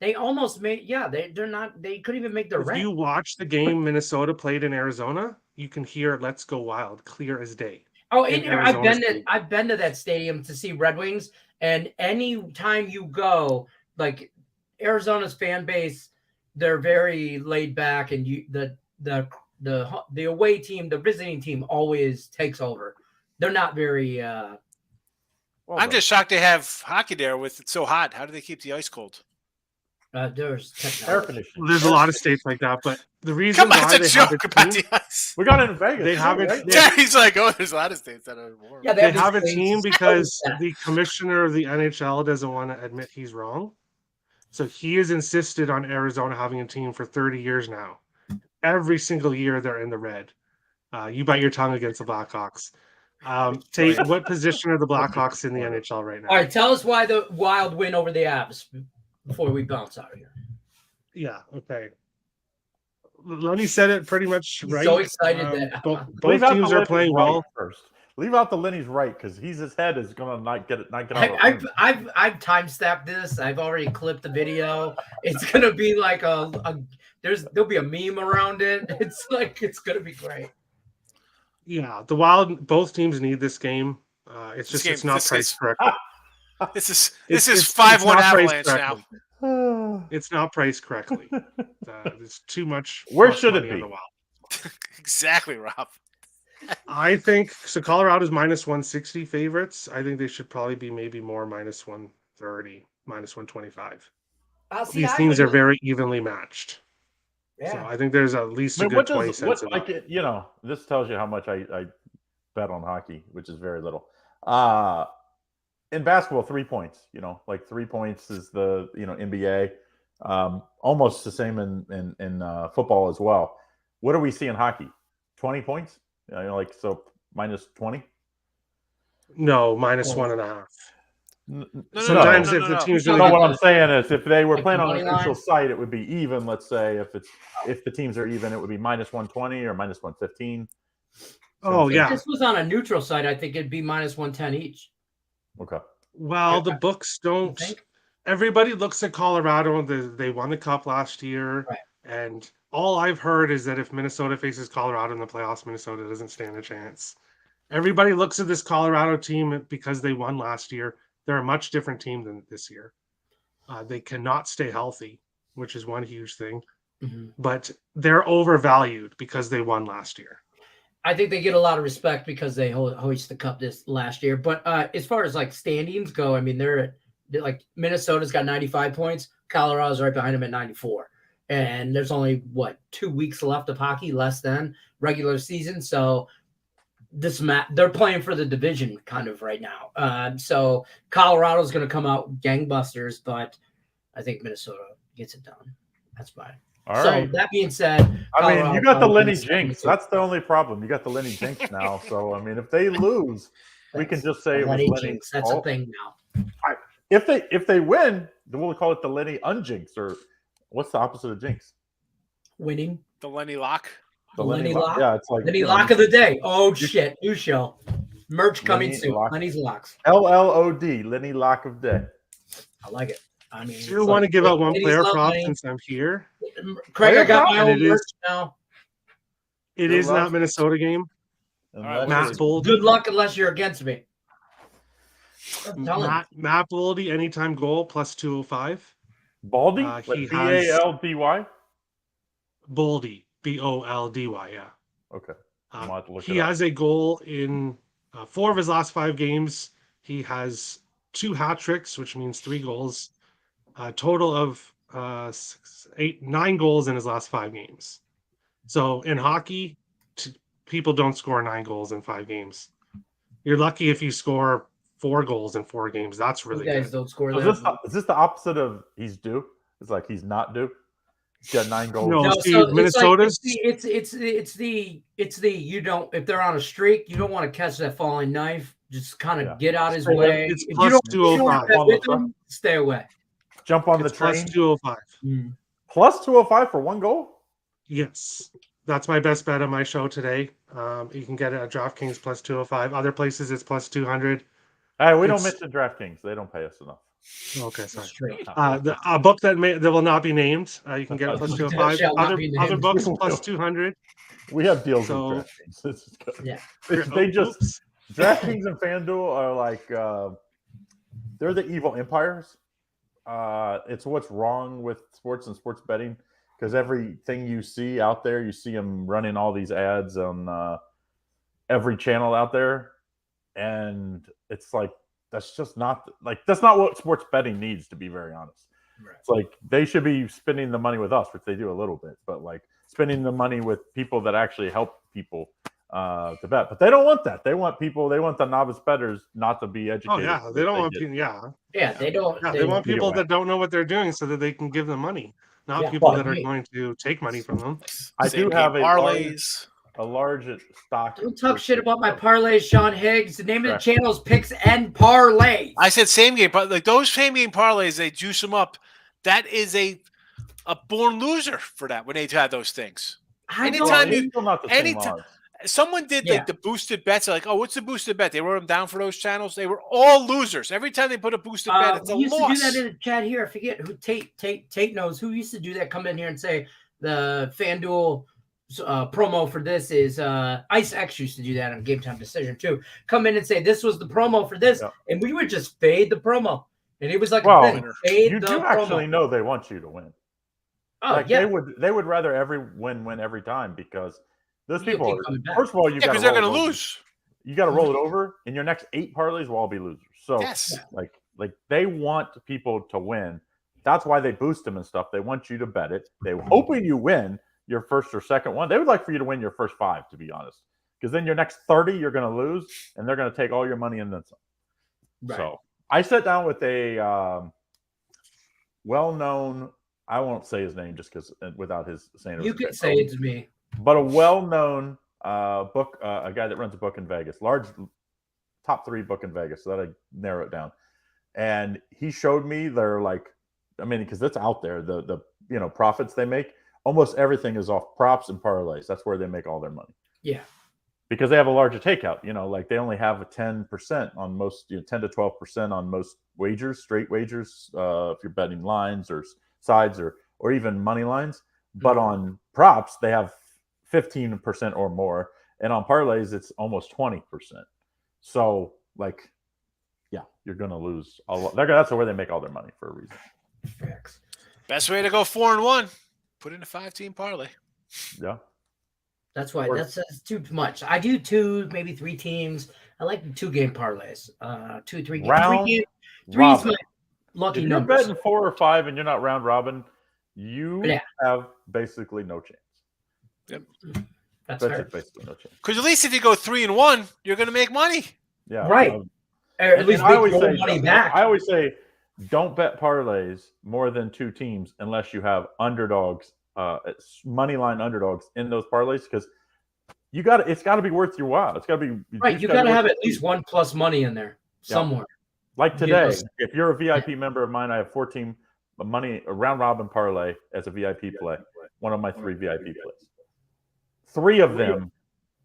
They almost made. Yeah, they're not. They couldn't even make their rent. If you watch the game Minnesota played in Arizona, you can hear "Let's Go Wild" clear as day. Oh, I've been to that stadium to see Red Wings, and any time you go, like Arizona's fan base, they're very laid back, and the away team, the visiting team, always takes over. They're not very. I'm just shocked they have hockey there with it so hot. How do they keep the ice cold? There's air conditioning. Well, there's a lot of states like that, but the reason why they have a team, we got it in Vegas. They haven't. Right? He's like, oh, there's a lot of states that are warm. Yeah, they have a team because the commissioner of the NHL doesn't want to admit he's wrong, so he has insisted on Arizona having a team for 30 years now. Every single year they're in the red. You bite your tongue against the Blackhawks. Tate, what position are the Blackhawks in the NHL right now? All right, tell us why the Wild win over the Avs before we bounce out of here. Yeah, okay. Lenny said it pretty much right. So excited that both teams are playing well. First, leave out the Lenny's right because his head is going to not get out. I've time stamped this. I've already clipped the video. It's going to be like there'll be a meme around it. It's going to be great. Yeah, the Wild. Both teams need this game. It's not priced correctly. This is 5-1 Avalanche now. It's not priced correctly. There's too much. Where should it be? On the Wild. Exactly, Rob. I think so. Colorado's -160 favorites. I think they should probably be maybe more -130, -125. These teams are very evenly matched. Yeah. So I think there's at least a good 20 cents. This tells you how much I bet on hockey, which is very little. In basketball, 3 points. 3 points is the NBA. Almost the same in football as well. What do we see in hockey? 20 points? Like so minus 20? No, minus 1.5. No, Sometimes if the team's So really what good, I'm saying is, if they were Like playing on money a neutral line? site, it would be even. Let's say if the teams are even, it would be minus 120 or minus 115. oh If yeah. this was on a neutral site, I think it'd be minus 110 each. Okay. Well, the books You don't. think? Everybody looks at Colorado. They won the cup last year, Right. and all I've heard is that if Minnesota faces Colorado in the playoffs, Minnesota doesn't stand a chance. Everybody looks at this Colorado team because they won last year. They're a much different team than this year. They cannot stay healthy, which is one huge thing. Mm-hmm. But they're overvalued because they won last year. I think they get a lot of respect because they hoist the cup this last year. But as far as like standings go, I mean, they're like Minnesota's got 95 points. Colorado's right behind them at 94. And there's only, 2 weeks left of hockey, less than regular season. So they're playing for the division kind of right now. So Colorado's going to come out gangbusters, but I think Minnesota gets it done. That's fine. All So right. that being said, I mean, you got the Lenny Colorado's jinx. That's the only problem. You got the Lenny jinx now. So I mean, if they lose, we can just say it was Lenny Lenny's jinx. That's fault. a thing now. If they win, then we'll call it the Lenny unjinx, or what's the opposite of jinx? Winning. The Lenny Lock. The Lenny Lock. Yeah, it's like Lenny Lock of the day. Oh shit! New show. Merch coming Lenny soon. Lock. Lenny's Locks. LLOD, Lenny Lock of Day. I like it. I mean, Do you want to give out one player prop since I'm here? Craig, I got my And own it is- merch now. It Good is luck. not Minnesota game. right, Matt Boldy. Good luck unless you're against me. I'm telling you. Matt Boldy, anytime goal plus 205. Baldy? He Baldy? Boldy, Boldy, yeah. Okay. I'm gonna have to look He it up. has a goal in 4 of his last 5 games. He has 2 hat tricks, which means 3 goals. A total of 9 goals in his last 5 games. So in hockey, people don't score 9 goals in 5 games. You're lucky if you score 4 goals in 4 games. That's really You guys good. don't score So that. is this the opposite of he's due? It's like he's not due. He's got 9 goals. No, No, see, so Minnesota's. it's the you don't, if they're on a streak, you don't want to catch that falling knife. Just kind of get out his way. It's If plus you 205. don't with them, stay away. Jump on It's the plus train. 205. Plus 205 for 1 goal? Yes, that's my best bet on my show today. You can get it at DraftKings plus 205. Other places it's plus 200. Hey, we don't mention DraftKings. They don't pay us enough. Okay, sorry. Straight. A book that will not be named. You can get it plus 205. Shall not be Other named. books plus 200. We have deals So- with DraftKings. This is good. Yeah. They just Oops. DraftKings and FanDuel are like they're the evil empires. It's what's wrong with sports and sports betting, because everything you see out there, you see them running all these ads on every channel out there, and it's like that's not what sports betting needs, to be very honest. Right. It's like they should be spending the money with us, which they do a little bit, but like spending the money with people that actually help people to bet. But they don't want that. They want the novice bettors not to be educated. Oh yeah, they don't want people. Yeah, Yeah, they don't. they want people away. that don't know what they're doing so that they can give them money, not Yeah, people but that are hey. going to take money from them. I Same do game have parlays. a large stock. Don't talk shit about my parlays, Sean Higgs. The name of the Correct. channel is Picks and Parlays. I said same game, but like those same game parlays, they juice them up. That is a born loser for that when they had those things. Anytime It's still not the same anytime- odds. Someone did Yeah. like the boosted bets. Like, oh, what's the boosted bet? They wrote them down for those channels. They were all losers. Every time they put a boosted bet, it's a we used loss. to do that in the chat here. I forget who Tate knows who used to do that. Come in here and say the FanDuel promo for this is Ice X used to do that on Game Time Decision too. Come in and say this was the promo for this, Yep. and we would just fade the promo, and it was like Well, a thing. Fade You the do promo. actually know they want you to win. Oh Like yeah, they would rather every win every time, because those You people keep are, coming back. first of all, you Yeah, got because they're going to lose. You got to roll it over, and your next 8 parlays will all be losers. So Yes. like they want people to win. That's why they boost them and stuff. They want you to bet it. They hoping you win your first or second one. They would like for you to win your first 5, to be honest, because then your next 30 you're going to lose, and they're going to take all your money and then some. Right. So I sat down with a well-known I won't say his name just because without his saying it. You can say it to me. But a well-known book, a guy that runs a book in Vegas, large top 3 book in Vegas. So that I narrow it down, and he showed me their because it's out there. The profits they make. Almost everything is off props and parlays. That's where they make all their money. Yeah. Because they have a larger takeout, they only have a 10% on most, 10 to 12% on most wagers, straight wagers, if you're betting lines or sides or even money lines. But on props, they have 15% or more. And on parlays, it's almost 20%. So, you're going to lose a lot. That's where they make all their money for a reason. Facts. Best way to go 4-1, put in a 5-team parlay. Yeah. That's why that's too much. I do 2, maybe 3 teams. I like the 2-game parlays. 2, 3 games. 3 is my lucky if number. If you're betting 4 or 5 and you're not round robin, you have basically no chance. Yep. That's fair. Basically no chance. Because at least if you go 3-1, you're going to make money. Yeah. Right. At least I always say money back. I always say don't bet parlays more than 2 teams unless you have underdogs. Money line underdogs in those parlays because it's got to be worth your while. It's got to be right. You got to have at least 1 plus money in there somewhere. Like today, if you're a VIP member of mine, I have 14 money a round robin parlay as a VIP play. One of my 3 VIP plays. 3 of them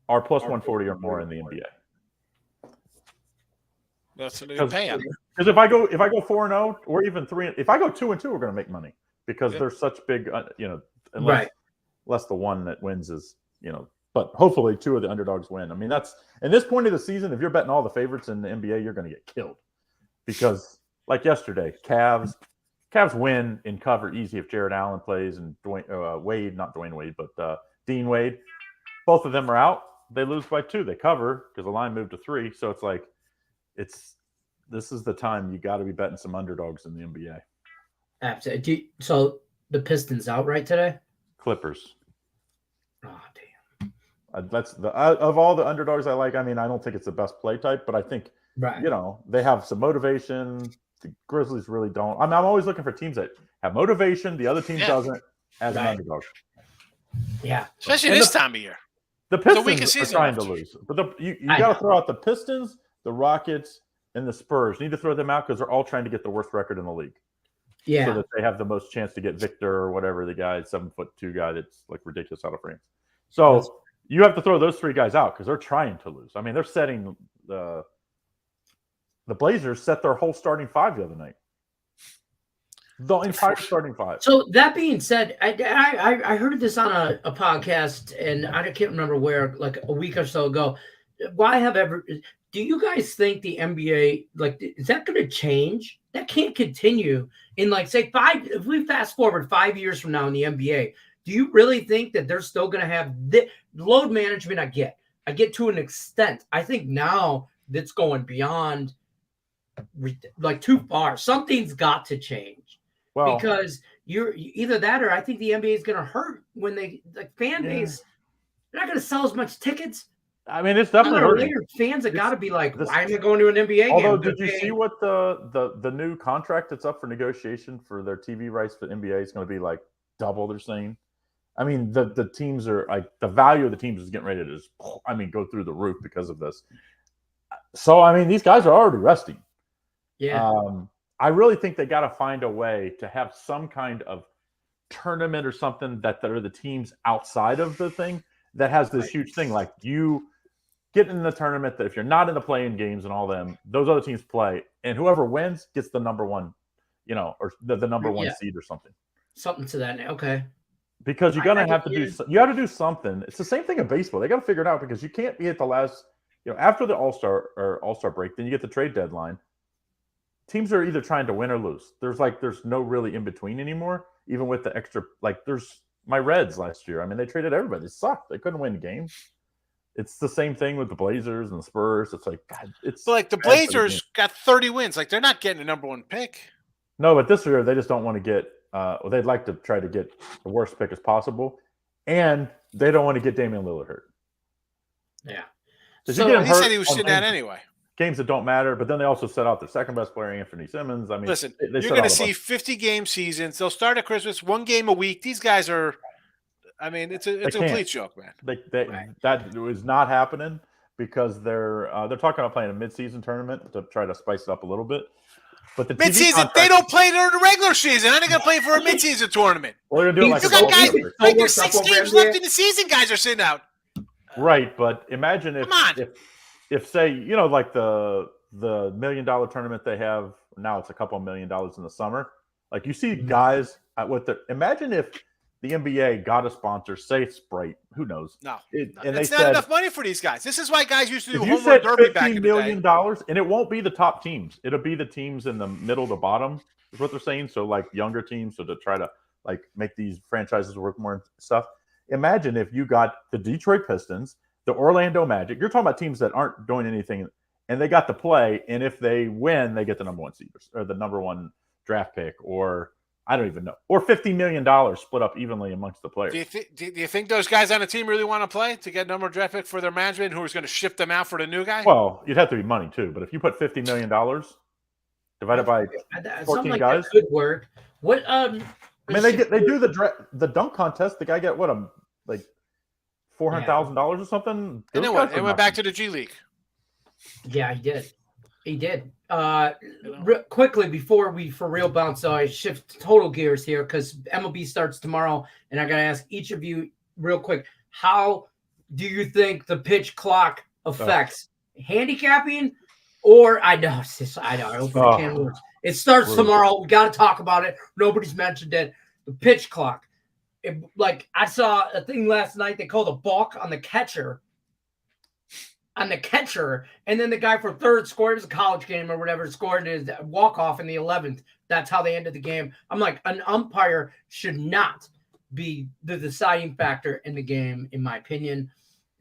are plus 140 or more in the NBA. That's what they're paying. Because if I go 4-0 or even 3, if I go 2-2, we're going to make money because they're such big, unless the one that wins is, but hopefully 2 of the underdogs win. I mean, that's in this point of the season, if you're betting all the favorites in the NBA, you're going to get killed because like yesterday, Cavs win in cover easy if Jared Allen plays and Dean Wade. Both of them are out. They lose by 2. They cover because the line moved to 3. So it's like, this is the time you got to be betting some underdogs in the NBA. Absolutely. So the Pistons out right today? Clippers. Oh, damn. That's of all the underdogs I like. I mean, I don't think it's the best play type, but I think they have some motivation. The Grizzlies really don't. I'm always looking for teams that have motivation. The other team doesn't as an underdog. Yeah, especially this time of year. The Pistons are trying to lose, but you got to throw out the Pistons, the Rockets, and the Spurs. You need to throw them out because they're all trying to get the worst record in the league. Yeah, so that they have the most chance to get Victor or whatever the guy, 7'2" guy that's like ridiculous out of France. So you have to throw those 3 guys out because they're trying to lose. I mean, they're setting the Blazers set their whole starting 5 the other night. The entire starting 5. So that being said, I heard this on a podcast, and I can't remember where, like a week or so ago. Do you guys think the NBA, is that going to change? That can't continue in, say, 5. If we fast forward 5 years from now in the NBA, do you really think that they're still going to have load management? I get to an extent. I think now that's going beyond, too far. Something's got to change. Because you're either that or I think the NBA is going to hurt when fan base. They're not going to sell as much tickets. I mean, it's definitely hurting. Later, fans have got to be like, why am I going to an NBA game? Although, did you see what the new contract that's up for negotiation for their TV rights for the NBA is going to be like double? They're saying. I mean, the teams are the value of the teams is getting ready to just, go through the roof because of this. So, I mean, these guys are already resting. Yeah. I really think they got to find a way to have some kind of tournament or something that are the teams outside of the thing that has this huge thing. Like you get in the tournament that if you're not in the play-in games and all them, those other teams play, and whoever wins gets the number 1, or the number 1 seed or something. Something to that. Okay. Because you're gonna have to do something. It's the same thing in baseball. They got to figure it out because you can't be at the last. After the All-Star break, then you get the trade deadline. Teams are either trying to win or lose. There's no really in between anymore. Even with the extra, there's my Reds last year. I mean, they traded everybody. They sucked. They couldn't win games. It's the same thing with the Blazers and the Spurs. It's like, God, it's the Blazers got 30 wins. They're not getting a number 1 pick. No, but this year they just don't want to get. They'd like to try to get the worst pick as possible, and they don't want to get Damian Lillard hurt. Yeah. So he said he was sitting out anyway. games that don't matter. But then they also set out their second best player, Anthony Simmons. I mean, Listen, they you're going to see 50-game seasons. They'll start at Christmas, 1 game a week. These guys are, I mean, it's a complete joke, man. That was not happening because they're talking about playing a midseason tournament to try to spice it up a little bit. But the midseason, they don't play during the regular season. How are they going to play for a midseason tournament? Well, they're doing you got guys, like there's 6 games left in the season. Guys are sitting out. Right, but imagine if say, like the $1 million tournament they have now, it's a couple $1 million in the summer. Like you see guys imagine if the NBA got a sponsor, say Sprite, who knows? No, and it's not enough money for these guys. This is why guys used to do home run derby back in the day. $50 million, and it won't be the top teams. It'll be the teams in the middle to bottom, is what they're saying. So like younger teams, so to try to like make these franchises work more and stuff. Imagine if you got the Detroit Pistons, the Orlando Magic. You're talking about teams that aren't doing anything, and they got to play. And if they win, they get the number 1 seed or the number 1 draft pick, or I don't even know, or $50 million split up evenly amongst the players. Do you think those guys on the team really want to play to get number 1 draft pick for their management, who is going to shift them out for the new guy? Well, you'd have to be money too. But if you put $50 million divided by 14 like guys, that could work. What? I mean, they do the dunk contest. The guy get what like $400,000 or something. And then what? It went back to the G League. Yeah, he did. He did. Quickly before we for real bounce, so I shift total gears here because MLB starts tomorrow, and I got to ask each of you real quick: how do you think the pitch clock affects handicapping? Or I know, I open a can of worms. It starts tomorrow. We got to talk about it. Nobody's mentioned it. The pitch clock. I saw a thing last night. They called a balk on the catcher. And then the guy for third scored. It was a college game or whatever. Scored his walk-off in the 11th. That's how they ended the game. I'm like, an umpire should not be the deciding factor in the game, in my opinion.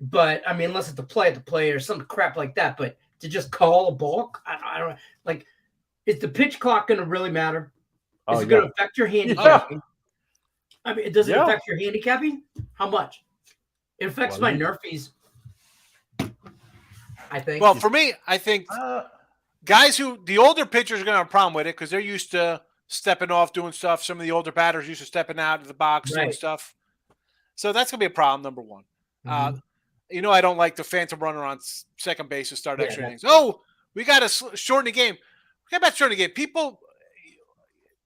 But, I mean, unless it's the play or some crap like that. But to just call a balk, I don't – is the pitch clock going to really matter? Is it going to affect your handicapping? I mean, does it affect your handicapping? How much? It affects my nerfies. I think. Well, for me, I think guys the older pitchers are going to have a problem with it because they're used to stepping off, doing stuff. Some of the older batters used to stepping out of the box, doing stuff. So that's going to be a problem, number 1. Mm-hmm. I don't like the phantom runner on second base to start extra innings. Oh, we got to shorten the game. Forget about shortening the game.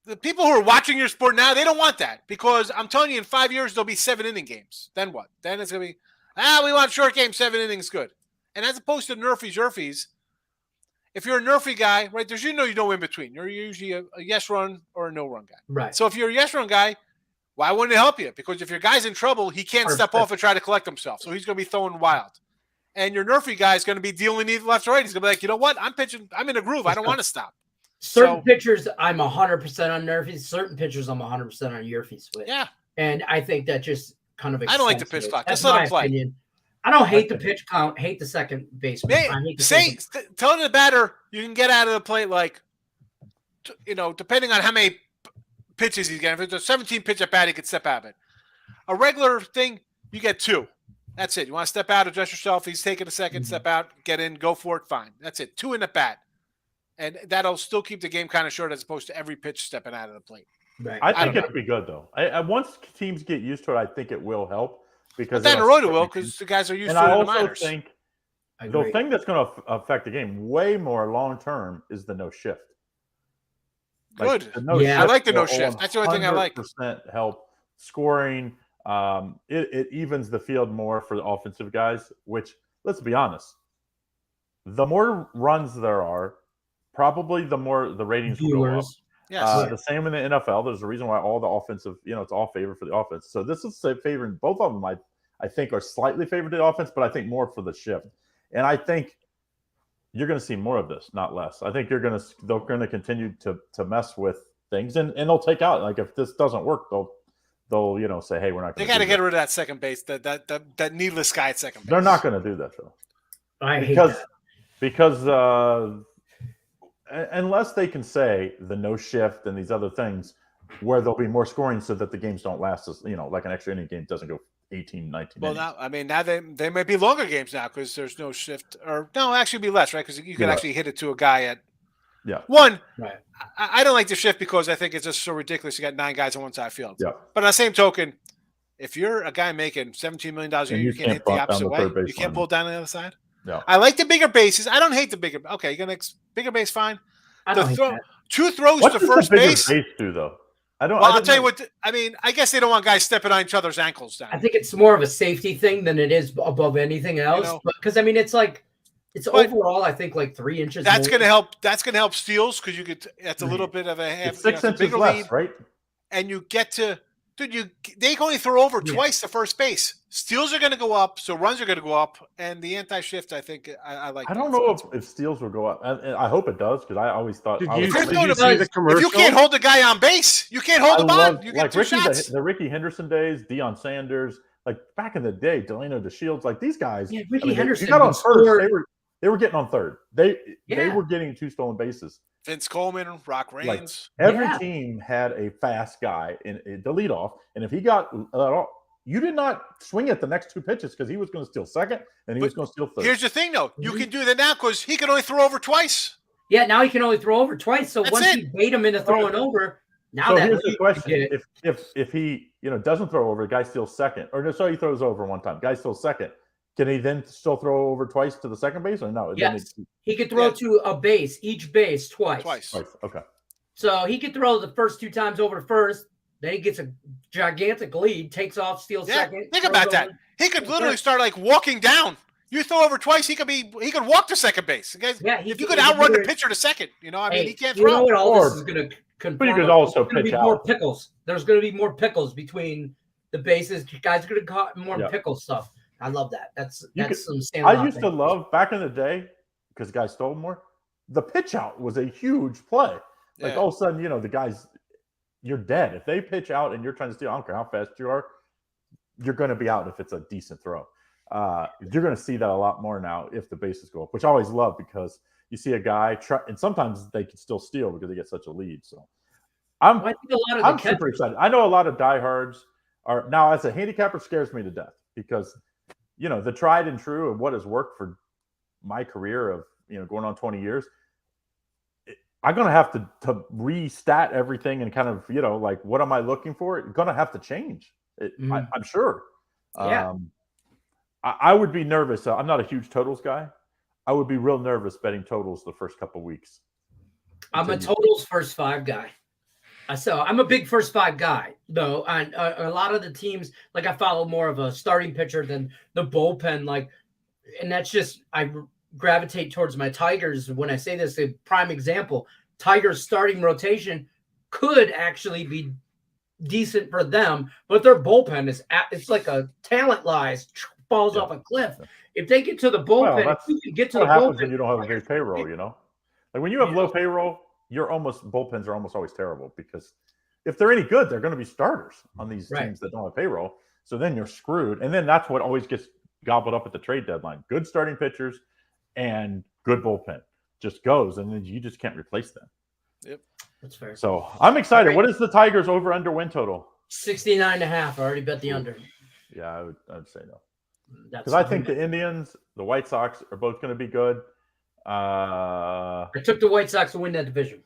The people who are watching your sport now, they don't want that because I'm telling you, in 5 years, there'll be 7-inning games. Then what? Then it's going to be, we want short game, 7 innings, good. And as opposed to nerfies, if you're a nerfy guy, right, there's you know in between. You're usually a yes run or a no run guy. Right. So if you're a yes run guy, why wouldn't it help you? Because if your guy's in trouble, he can't step off and try to collect himself. So he's going to be throwing wild. And your nerfy guy is going to be dealing either left or right. He's going to be like, you know what? I'm pitching. I'm in a groove. I don't want to stop. Certain pitchers, I'm 100% on nerfies. Certain pitchers, I'm 100% on yerfies with. Yeah. And I think that just kind of. I don't like the pitch clock. Just let him play. Opinion. I don't hate the pitch count. Hate the second baseman. Tell the batter you can get out of the plate depending on how many pitches he's getting. If it's a 17 pitch at bat, he could step out of it. A regular thing, you get 2. That's it. You want to step out, adjust yourself. He's taking a second, step out, get in, go for it. Fine. That's it. 2 in the bat, and that'll still keep the game kind of short as opposed to every pitch stepping out of the plate. Right. I think it'll be good though. Once teams get used to it, I think it will help. Because down the road it will, because the guys are used to it in the minors. And I also think the thing that's going to affect the game way more long term is the no shift. Good. I like the no shift. That's the only thing I like. 100% help scoring. It evens the field more for the offensive guys. Which, let's be honest, the more runs there are, probably the more the ratings will go up. Yes. The same in the NFL. There's a reason why all the offensive, it's all favored for the offense. So this is favoring both of them. I think are slightly favored the offense, but I think more for the shift. And I think you're going to see more of this, not less. I think they're going to continue to mess with things, and they'll take out, like, if this doesn't work, they'll say, hey, we're not going to. They got to get rid of that second base, that needless guy at second base. They're not going to do that though. I hate that. Because unless they can say the no shift and these other things where there'll be more scoring so that the games don't last as, like an extra inning game doesn't go 18, 19 Well, innings. now, I mean, now they might be longer games now because there's no shift, or no, actually be less, right? Because you can actually hit it to a guy at one. Right. I don't like the shift because I think it's just so ridiculous. You got 9 guys on one side of the field. Yeah. But on the same token, if you're a guy making $17 million a year, you can't hit the opposite way. You can't pull it down on the other side. Yeah. I like the bigger bases. I don't hate the bigger. Okay, you're gonna bigger base, fine. I don't hate that. 2 throws What to does first the bigger base. base do though? I'll tell you what. I mean, I guess they don't want guys stepping on each other's ankles down. I think it's more of a safety thing than it is above anything else. Because I mean, it's overall, I think like 3 inches. That's going to help. That's going to help steals because you could. That's a little bit of a half. It's 6 inches less, lead, right? And you get to, dude. They can only throw over twice to first base. Steals are going to go up, so runs are going to go up, and the anti-shift. I think I like. I don't know if steals will go up. I hope it does because I always thought. Did you see the commercial? If you can't hold the guy on base, you can't hold the ball. You get 2 shots. The Ricky Henderson days, Deion Sanders, like back in the day, Delano DeShields, like these guys. Yeah, Ricky Henderson. You got on first. They were getting on third. They were getting 2 stolen bases. Vince Coleman, Rock Reigns. Every team had a fast guy in the leadoff, and if he got you did not swing at the next 2 pitches because he was going to steal second and he was going to steal third. Here's the thing, though. You can do that now because he can only throw over twice. Yeah, now he can only throw over twice. So once you bait him into throwing over, now here's the question: if he doesn't throw over, the guy steals second, or so he throws over one time, guy steals second. Can he then still throw over twice to the second base, or no? Yes, he could throw to a base, each base twice. Twice. Okay. So he could throw the first 2 times over to first. Then he gets a gigantic lead, takes off, steals second. Think about that. He could literally start like walking down. You throw over twice, he could walk to second base. Guys, if you could outrun the pitcher to second, I mean, he can't throw. You know what all this is going to confirm? But you could also pitch out. More pickles. There's going to be more pickles between the bases. Guys are going to cut more pickle stuff. I love that. That's some stand-up. I used to love back in the day because guys stole more. The pitch out was a huge play. Like all of a sudden, the guys. You're dead. If they pitch out and you're trying to steal, I don't care how fast you are, you're going to be out if it's a decent throw. You're going to see that a lot more now if the bases go up, which I always love because you see a guy try, and sometimes they can still steal because they get such a lead. So I'm super excited. I know a lot of diehards are now as a handicapper scares me to death because the tried and true of what has worked for my career of going on 20 years. I'm going to have to restat everything and kind of, like, what am I looking for? It's going to have to change. I'm sure. Yeah. I would be nervous. I'm not a huge totals guy. I would be real nervous betting totals the first couple of weeks. I'm a totals first 5 guy. So I'm a big first 5 guy, though. And a lot of the teams, like I follow more of a starting pitcher than the bullpen. And that's just, I gravitate towards my Tigers. When I say this, a prime example, Tigers starting rotation could actually be decent for them, but their bullpen it's like a talent lies falls off a cliff. If they get to the bullpen, if you can get to the happens bullpen, when you don't have a big payroll, like when you have low payroll, bullpens are almost always terrible because if they're any good, they're going to be starters on these teams that don't have payroll. So then you're screwed. And then that's what always gets gobbled up at the trade deadline. Good starting pitchers and good bullpen just goes, and then you just can't replace them. Yep, that's fair. So I'm excited. Right. What is the Tigers over under win total? 69.5. I already bet the under. Yeah, I would say no. Because I think the Indians, the White Sox are both going to be good. I took the White Sox to win that division.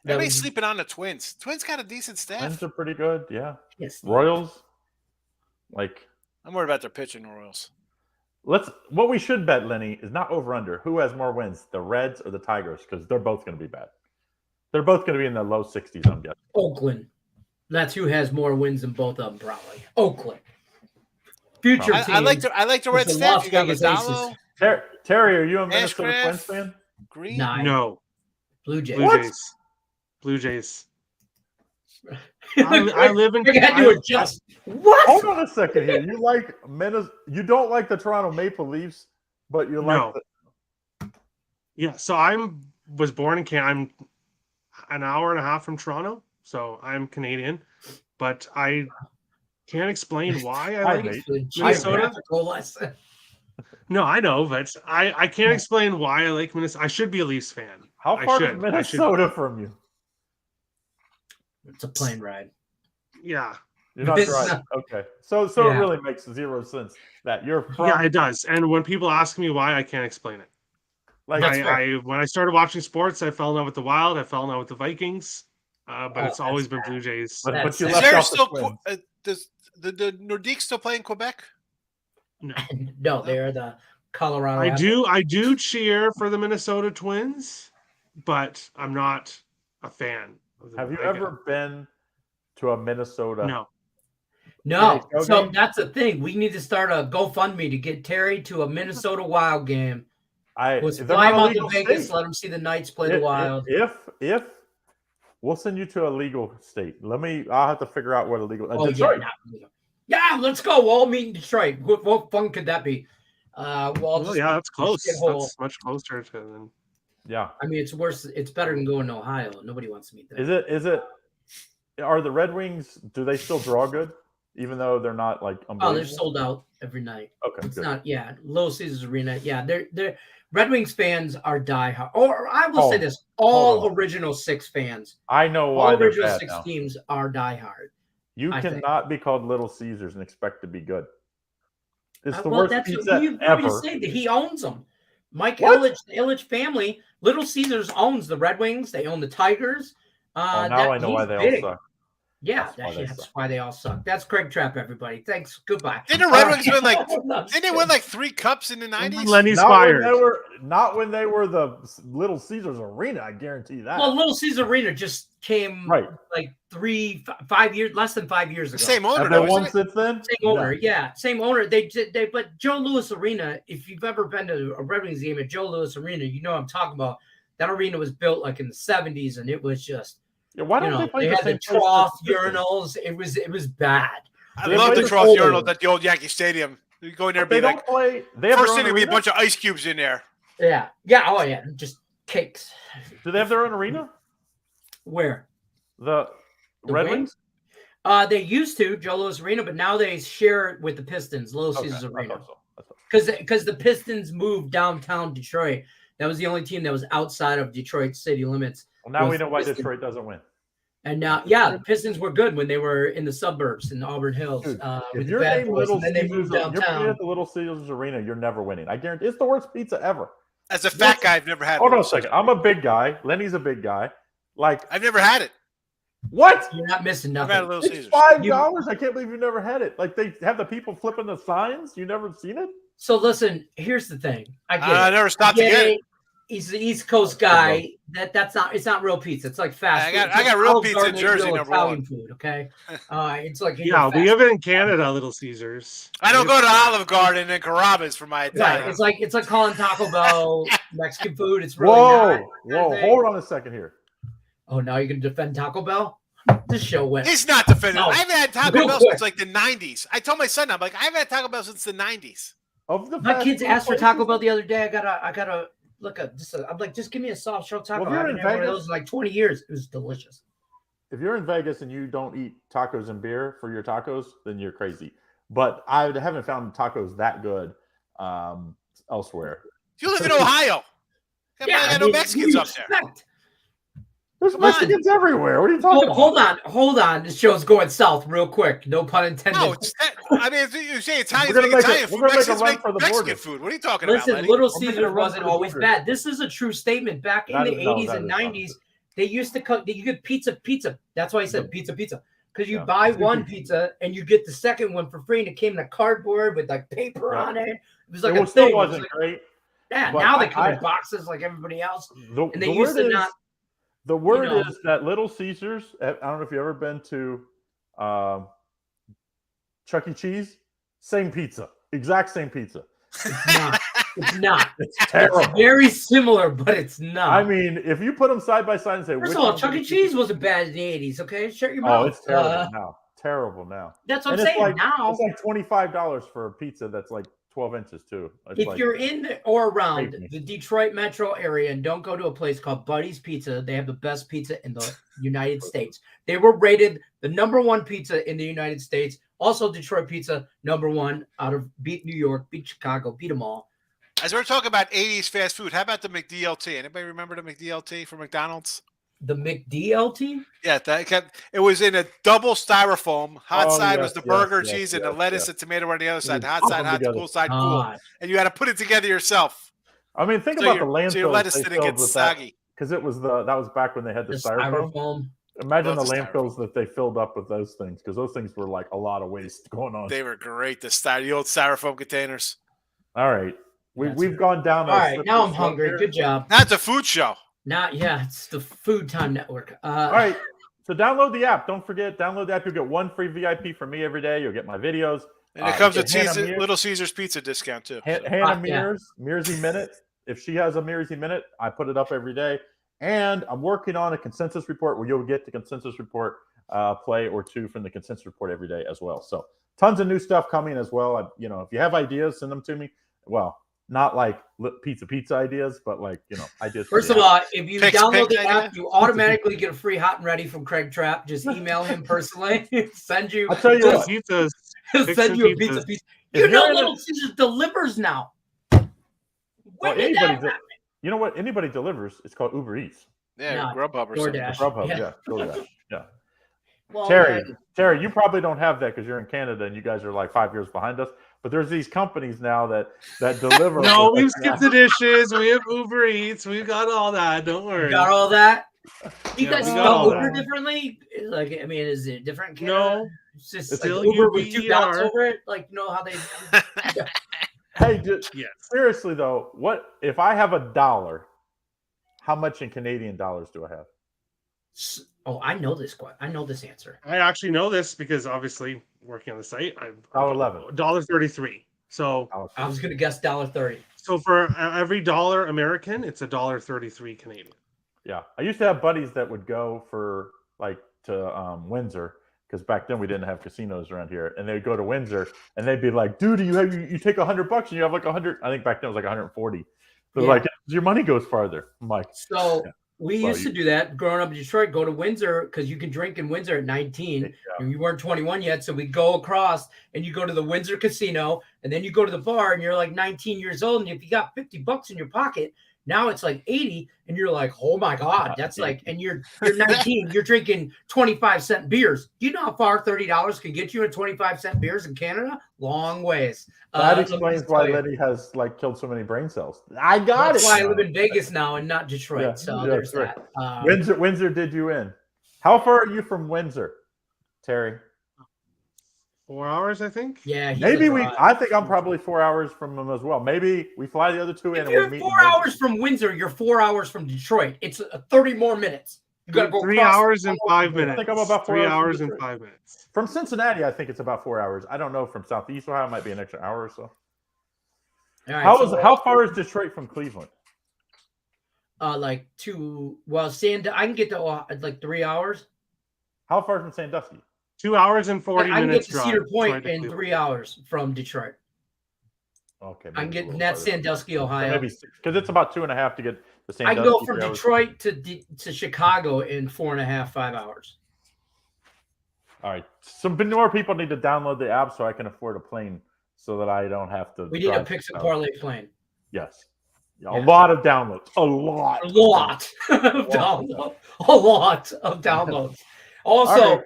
Everybody's sleeping on the Twins. Twins got a decent staff. Twins are pretty good. Yeah. Yes. Royals, I'm worried about their pitching. Royals. What we should bet, Lenny, is not over under. Who has more wins, the Reds or the Tigers? Because they're both going to be bad. They're both going to be in the low 60s, I'm guessing. Oakland. That's who has more wins than both of them, probably. Oakland. Future team. I like the Red staff. You got Gonzalo. Terry, are you a Minnesota Twins fan? Green? No. Blue Jays. Blue Jays. I live in. I had to adjust. What? Hold on a second here. You like Minnesota? You don't like the Toronto Maple Leafs, but you like. Yeah. So was born in Canada. I'm an hour and a half from Toronto, so I'm Canadian, but I can't explain why I like Minnesota. No, I know, but I can't explain why I like Minnesota. I should be a Leafs fan. How far is Minnesota from you? It's a plane ride. Yeah. You're not It's right. not- Okay. So Yeah. it really makes zero sense that you're from. Yeah, it does. And when people ask me why, I can't explain it. Like, That's fair. When I started watching sports, I fell in love with the Wild. I fell in love with the Vikings. But Oh, it's always that's been Blue Jays. but you Is left there out the still Twins. does the Nordiques still play in Quebec? No. No, they're the Colorado. I do cheer for the Minnesota Twins, but I'm not a fan of them. Have you ever been to a Minnesota? No. No, NHL so game? that's the thing. We need to start a GoFundMe to get Terry to a Minnesota Wild game. Let's They're fly not him a out to legal Vegas, state. let him see the Knights play the Wild. If we'll send you to a legal state. I'll have to figure out what a legal. Oh, Detroit. yeah, let's go. We'll all meet in Detroit. What fun could that be? That's close. shithole. That's much closer to than. Yeah. I mean, it's worse. It's better than going to Ohio. Nobody wants to meet there. Is it? Are the Red Wings? Do they still draw good, even though they're not like unbelievable? Oh, they're sold out every night. Okay, It's good. not. Yeah, Little Caesars Arena. Yeah, they're Red Wings fans are diehard. Or I will say this: all hold on. original six fans, I know all why they're original bad six now. teams are diehard. You I think. cannot be called Little Caesars and expect to be good. It's the Well, worst that's pizza you ever. just say that he owns them. Mike What? Ilitch, the Ilitch family, Little Caesars owns the Red Wings. They own the Tigers. Now I know why he's they big. all suck. Yeah, That's that's why they all suck. That's Craig Trapp, everybody. Thanks. Goodbye. Didn't the Red Wings win No, didn't they win like 3 cups in the 90s? Lenny's Not fired. when they were the Little Caesars Arena. I guarantee that. Well, Little Caesar Arena just came Right. like 5 years, less than 5 years ago. Same owner, Have they though, won isn't it? since then? Same owner, yeah, same owner. But Joe Louis Arena. If you've ever been to a Red Wings game at Joe Louis Arena, you know what I'm talking about. That arena was built like in the 70s, and it was just. Yeah, why don't they play they the had same the place trough as the Pistons? urinals. It was bad. I They love play the the trough old- urinals at the old Yankee Stadium. You go in there and They be don't like, play. They have first their thing own would be a arena? bunch of ice cubes in there. Yeah, oh yeah, just cakes. Do they have their own arena? Where? The Red Wings? They used to Joe Louis Arena, but now they share it with the Pistons, Little Okay, Caesars I Arena, thought so. because the Pistons moved downtown Detroit. That was the only team that was outside of Detroit city limits. Well, now we was know why Pistons. Detroit doesn't win. And now, the Pistons were good when they were in the suburbs in Auburn Hills. Dude, with if the you're Bad named Boys, Little and then they Caesars, moved you're playing downtown. at the Little Caesars Arena, you're never winning. I guarantee it's the worst pizza ever. As a fat guy, I've never had Hold on one. a second. I'm a big guy. Lenny's a big guy. Like, I've never had it. what? You're not missing I've had a nothing. Little It's Caesars. $5. I can't believe you've never had it. Like, they have the people flipping the signs. You never seen it? So listen, here's the thing. I get I it. never stopped to I get it. He's the East Coast guy. It's not real pizza. It's like fast food. I got real Olive pizza in Garden, Jersey, real number Italian one. food. Okay, it's like Yeah, we have it in Canada, Little Caesars. I don't go to Olive Garden and Carrabba's for my Right. Italian. It's like calling Taco Bell Mexican food. It's really not. Whoa. Hold on a second here. Oh, now you're gonna defend Taco Bell? This show went. He's not defending. No, I haven't had Taco real Bell quick. since like the 90s. I told my son, I'm like, I haven't had Taco Bell since the 90s. Of the My fast kids food asked for places? Taco Bell the other day. I gotta look up. I'm like, just give me a soft shell taco. Well, if I you're haven't in had one of Vegas- those in like 20 years. It was delicious. If you're in Vegas and you don't eat tacos and beer for your tacos, then you're crazy. But I haven't found tacos that good elsewhere. You live in Ohio. I got no Mexicans up there. There's Mexicans everywhere. What are you talking about? Hold on. This show's going south real quick. No pun intended. No, I mean, you say Italians We're gonna make make a- Italian food. we're gonna make a Mexicans run make for the Mexican border. food. What are you talking Listen, about, Lenny? Little I'm making a Caesar run wasn't for the always border. bad. This is a true statement. Back in the 80s and 90s, they used to cook. You get pizza. That's why I said pizza. Because you buy one pizza and you get the second one for free, and it came in a cardboard with like paper on it. It was like a still thing. wasn't Like, great. yeah, but now they come I- in boxes like everybody else. The, And they the used word to is, not. The word know. is that Little Caesars. I don't know if you've ever been to Chuck E. Cheese. Same pizza, exact same pizza. It's not. It's not. It's terrible. It's very similar, but it's not. I mean, if you put them side by side and say, First which of all, one's Chuck E. the Cheese wasn't bad in the 80s, okay? Shut your Oh, mouth. it's terrible now. Terrible now. That's what And I'm it's saying. like, Now, it's like $25 for a pizza that's like 12 inches too. It's if like, you're in or around Crazy. the Detroit metro area and don't go to a place called Buddy's Pizza, they have the best pizza in the United States. They were rated the #1 pizza in the United States. Also, Detroit pizza #1 out of beat New York, beat Chicago, beat them all. As we're talking about 80s fast food, how about the McDLT? Anybody remember the McDLT from McDonald's? The McDLT? Yeah, it was in a double styrofoam. Hot Oh, side yes, was the yes, burger yes, cheese, and the yes, lettuce yes. and tomato on the other side. would Hot put side them hot, together. cool side cool, God. and you had to put it together yourself. I mean, think So about the your landfills lettuce they didn't get filled with that, soggy. because that was back when they had the The styrofoam. styrofoam. Imagine the Lots of landfills that they filled up with those things, because those things were like a lot of waste going on. They were great. The old styrofoam containers. All right, That's we've right. gone down. All a right, slippery now I'm slope hungry. here. Good job. That's a food show. It's the Food Time Network. All right, so download the app. Don't forget, download the app. You'll get one free VIP from me every day. You'll get my videos. And it comes you with get Hannah Mears- Little Caesars pizza discount too. So. Hannah yeah. Mearsy Minute. If she has a Mearsy Minute, I put it up every day. And I'm working on a consensus report where you'll get the consensus report play or two from the consensus report every day as well. So tons of new stuff coming as well. If you have ideas, send them to me. Well, not like pizza ideas, but like, ideas. First of all, if you download the idea? app, you automatically get a free hot and ready from Craig Trapp. Just email him personally. Send you. I'll tell you what. Pizzas. Send you a pizza. If you're in Little Caesars delivers now. Well, you know what? Anybody delivers. It's called Uber Eats. Yeah, Grubhub or something. DoorDash. Grubhub, Yeah. DoorDash, yeah. Well, Terry, you probably don't have that because you're in Canada and you guys are like 5 years behind us. But there's these companies now that deliver. No, we've skipped the dishes. We have Uber Eats. We've got all that. Don't worry. You got all that? You guys we got spell all Uber that. differently? Like, I mean, is it different? No. It's just It's like still Uber with two dots UBER. over it. Like, you know how they. Hey, Yes. seriously though, what if I have $1? How much in Canadian dollars do I have? Oh, I know this. I know this answer. I actually know this because obviously working on the site, $1.11. $1.33. So I was gonna guess $1.30. So for every dollar American, it's $1.33 Canadian. Yeah, I used to have buddies that would go for like to Windsor, because back then we didn't have casinos around here, and they'd go to Windsor and they'd be like, "Dude, you take $100 and you have like 100." I think back then it was like 140. They're like, "Your money goes farther." I'm like, so. Yeah. We used to do that growing up in Detroit, go to Windsor because you can drink in Windsor at 19 and you weren't 21 yet. So we go across and you go to the Windsor casino and then you go to the bar and you're like 19 years old. And if you got $50 in your pocket, now it's like 80 and you're like, oh my God, that's like, and you're 19, you're drinking 25-cent beers. Do you know how far $30 can get you in 25-cent beers in Canada? Long ways. That explains why Letty has like killed so many brain cells. I got that's it. That's why I live in Vegas now and not Detroit. There's that. Windsor did you in. How far are you from Windsor, Terry? 4 hours, I think. Yeah, maybe I think I'm probably 4 hours from them as well. Maybe we fly the other two in. If you're 4 hours from Windsor, you're 4 hours from Detroit. It's 30 more minutes. You got to go 3 hours and 5 minutes. I think I'm about 3 hours and 5 minutes. From Cincinnati, I think it's about 4 hours. I don't know from Southeast Ohio. It might be an extra hour or so. Right, how far is Detroit from Cleveland? I can get to like 3 hours. How far from Sandusky? 2 hours and 40 minutes. I can get to Cedar Point in 3 hours from Detroit. Okay. I can get that's Sandusky, Ohio. Maybe because it's about 2.5 to get the Sandusky. I can go from Detroit to Chicago in 4.5, 5 hours. All right. Some more people need to download the app so I can afford a plane so that I don't have to. We need a Picks and Parlay plane. Yes. A lot of downloads. A lot of downloads. A lot of downloads. Also,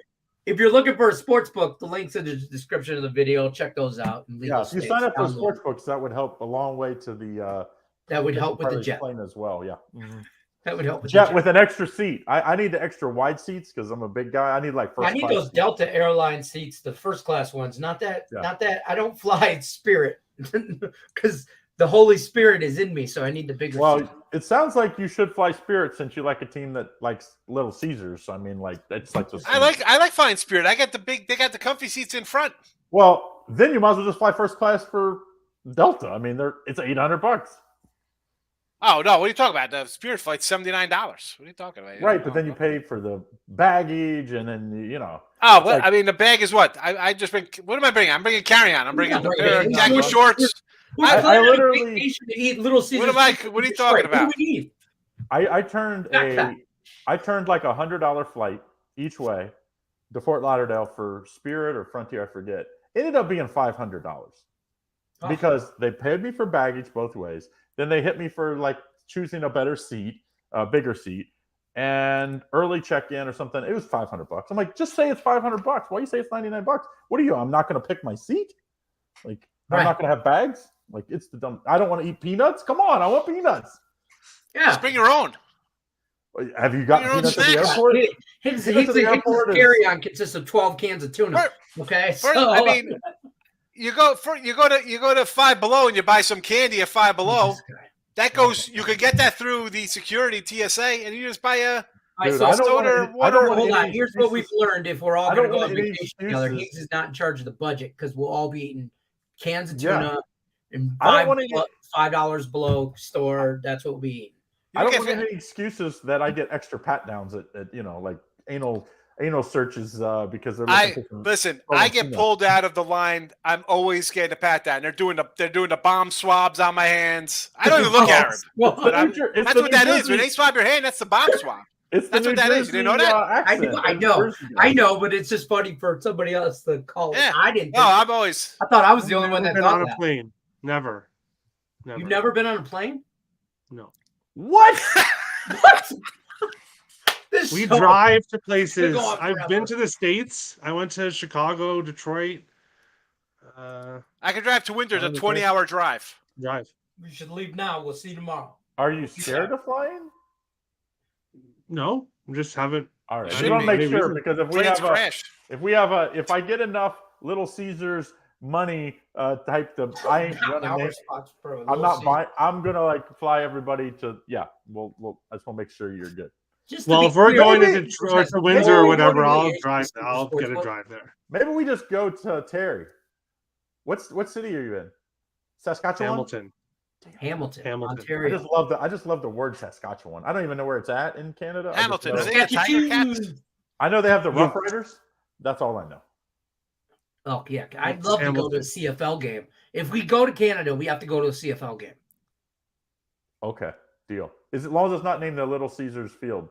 if you're looking for a sports book, the link's in the description of the video. Check those out. And if you sign up for sports books, that would help a long way to the. That would help with the jet plane as well. Yeah. Mm-hmm. That would help with jet with an extra seat. I need the extra wide seats because I'm a big guy. I need like first. I need those seats. Delta airline seats, the first class ones. Not that. I don't fly Spirit because the Holy Spirit is in me, so I need the bigger. Well, it sounds like you should fly Spirit since you like a team that likes Little Caesars. I mean, like it's like the. I like flying Spirit. I got they got the comfy seats in front. Well, then you might as well just fly first class for Delta. I mean, it's $800. Oh no! What are you talking about? The Spirit flight's $79. What are you talking about? Right, but then you pay for the baggage, and then Oh, well, I mean, the bag is what? I just bring. What am I bringing? I'm bringing carry-on. I'm bringing a pair of khaki shorts. I literally to eat Little Caesars. What are you talking about? I turned like $100 flight each way to Fort Lauderdale for Spirit or Frontier, I forget. It ended up being $500 because they paid me for baggage both ways. Then they hit me for like choosing a better seat, a bigger seat, and early check-in or something. It was $500. I'm like, just say it's $500. Why you say it's $99? What are you? I'm not going to pick my seat. Like, I'm not going to have bags. Like, it's the dumb. I don't want to eat peanuts. Come on, I want peanuts. Yeah, just bring your own. Have you got peanuts at the airport? His carry-on consists of 12 cans of tuna. Okay, so I mean, you go to Five Below and you buy some candy at Five Below. That goes. You could get that through the security TSA, and you just buy a soda or water. Hold on. Here's what we've learned: if we're all going to go on vacation together, Higgs is not in charge of the budget because we'll all be eating cans of tuna and $5 below store. That's what we'll be eating. I don't want any excuses that I get extra pat downs at like anal searches because they're listen. I get pulled out of the line. I'm always scared to pat down. They're doing the bomb swabs on my hands. I don't even look Arab. That's what that is. When they swab your hand, that's the bomb swab. That's what that is. You didn't know that? I know, but it's just funny for somebody else to call it. I didn't. No, I thought I was the only one that thought on a plane. Never. You've never been on a plane? No. What? What? We drive to places. I've been to the States. I went to Chicago, Detroit. I could drive to Windsor. It's a 20-hour drive. We should leave now. We'll see you tomorrow. Are you scared of flying? No, I just haven't. All right. I just want to make sure because if I get enough Little Caesars money type the I ain't running. I'm not buying. I'm gonna fly everybody to We'll I just want to make sure you're good. If we're going to Detroit to Windsor or whatever, I'll drive. I'll get a drive there. Maybe we just go to Terry. What city are you in? Saskatchewan. Hamilton, Ontario. I just love the word Saskatchewan. I don't even know where it's at in Canada. Hamilton. Are they got Tiger Cats? I know they have the Rough Riders. That's all I know. Oh yeah, I'd love to go to a CFL game. If we go to Canada, we have to go to a CFL game. Okay, deal. As long as it's not named the Little Caesars Field.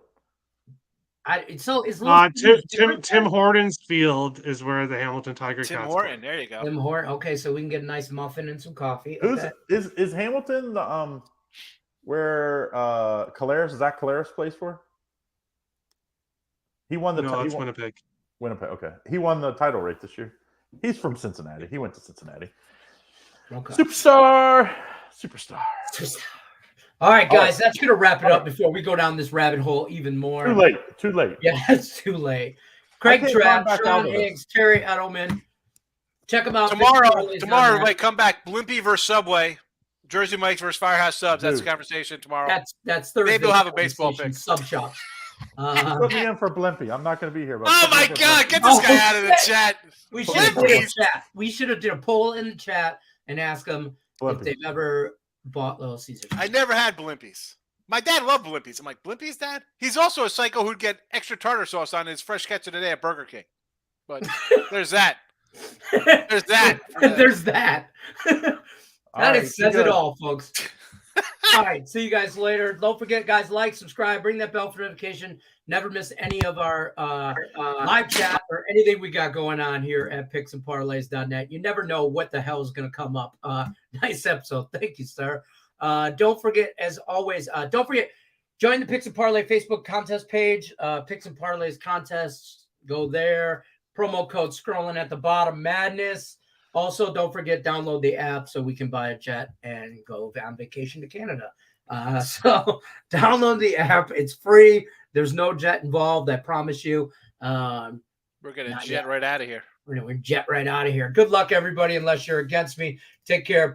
Tim Hortons Field is where the Hamilton Tiger Cats. Tim Horton, there you go. Tim Horton. Okay, so we can get a nice muffin and some coffee. Is Hamilton the where Zach Collaros plays for? He won the. No, it's Winnipeg. Winnipeg. Okay, he won the title right this year. He's from Cincinnati. He went to Cincinnati. Okay. Superstar. All right, guys, that's going to wrap it up before we go down this rabbit hole even more. Too late. Yeah, it's too late. Craig Trapp, Sean Higgs, Terry Edelman. Check them out. Tomorrow, everybody come back. Blimpie versus Subway. Jersey Mike's versus Firehouse Subs. That's the conversation tomorrow. That's Thursday. Maybe we'll have a baseball pick. Sub shop. Put me in for Blimpie. I'm not going to be here. Oh, my God. Get this guy out of the chat. We should have did a chat. We should have did a poll in the chat and ask them if they've ever bought Little Caesars. I never had Blimpies. My dad loved Blimpies. I'm like, Blimpies, Dad? He's also a psycho who'd get extra tartar sauce on his fresh catch of the day at Burger King. But there's that. There's that. There's that. That says it all, folks. All right. See you guys later. Don't forget, guys, like, subscribe, ring that bell for notification. Never miss any of our live chat or anything we got going on here at picksandparlays.net. You never know what the hell is going to come up. Nice episode. Thank you, sir. Don't forget, as always, join the Picks and Parlay Facebook contest page. Picks and Parlays contests. Go there. Promo code scrolling at the bottom. Madness. Also, don't forget, download the app so we can buy a jet and go on vacation to Canada. So download the app. It's free. There's no jet involved. I promise you. We're going to jet right out of here. We're jet right out of here. Good luck, everybody, unless you're against me. Take care.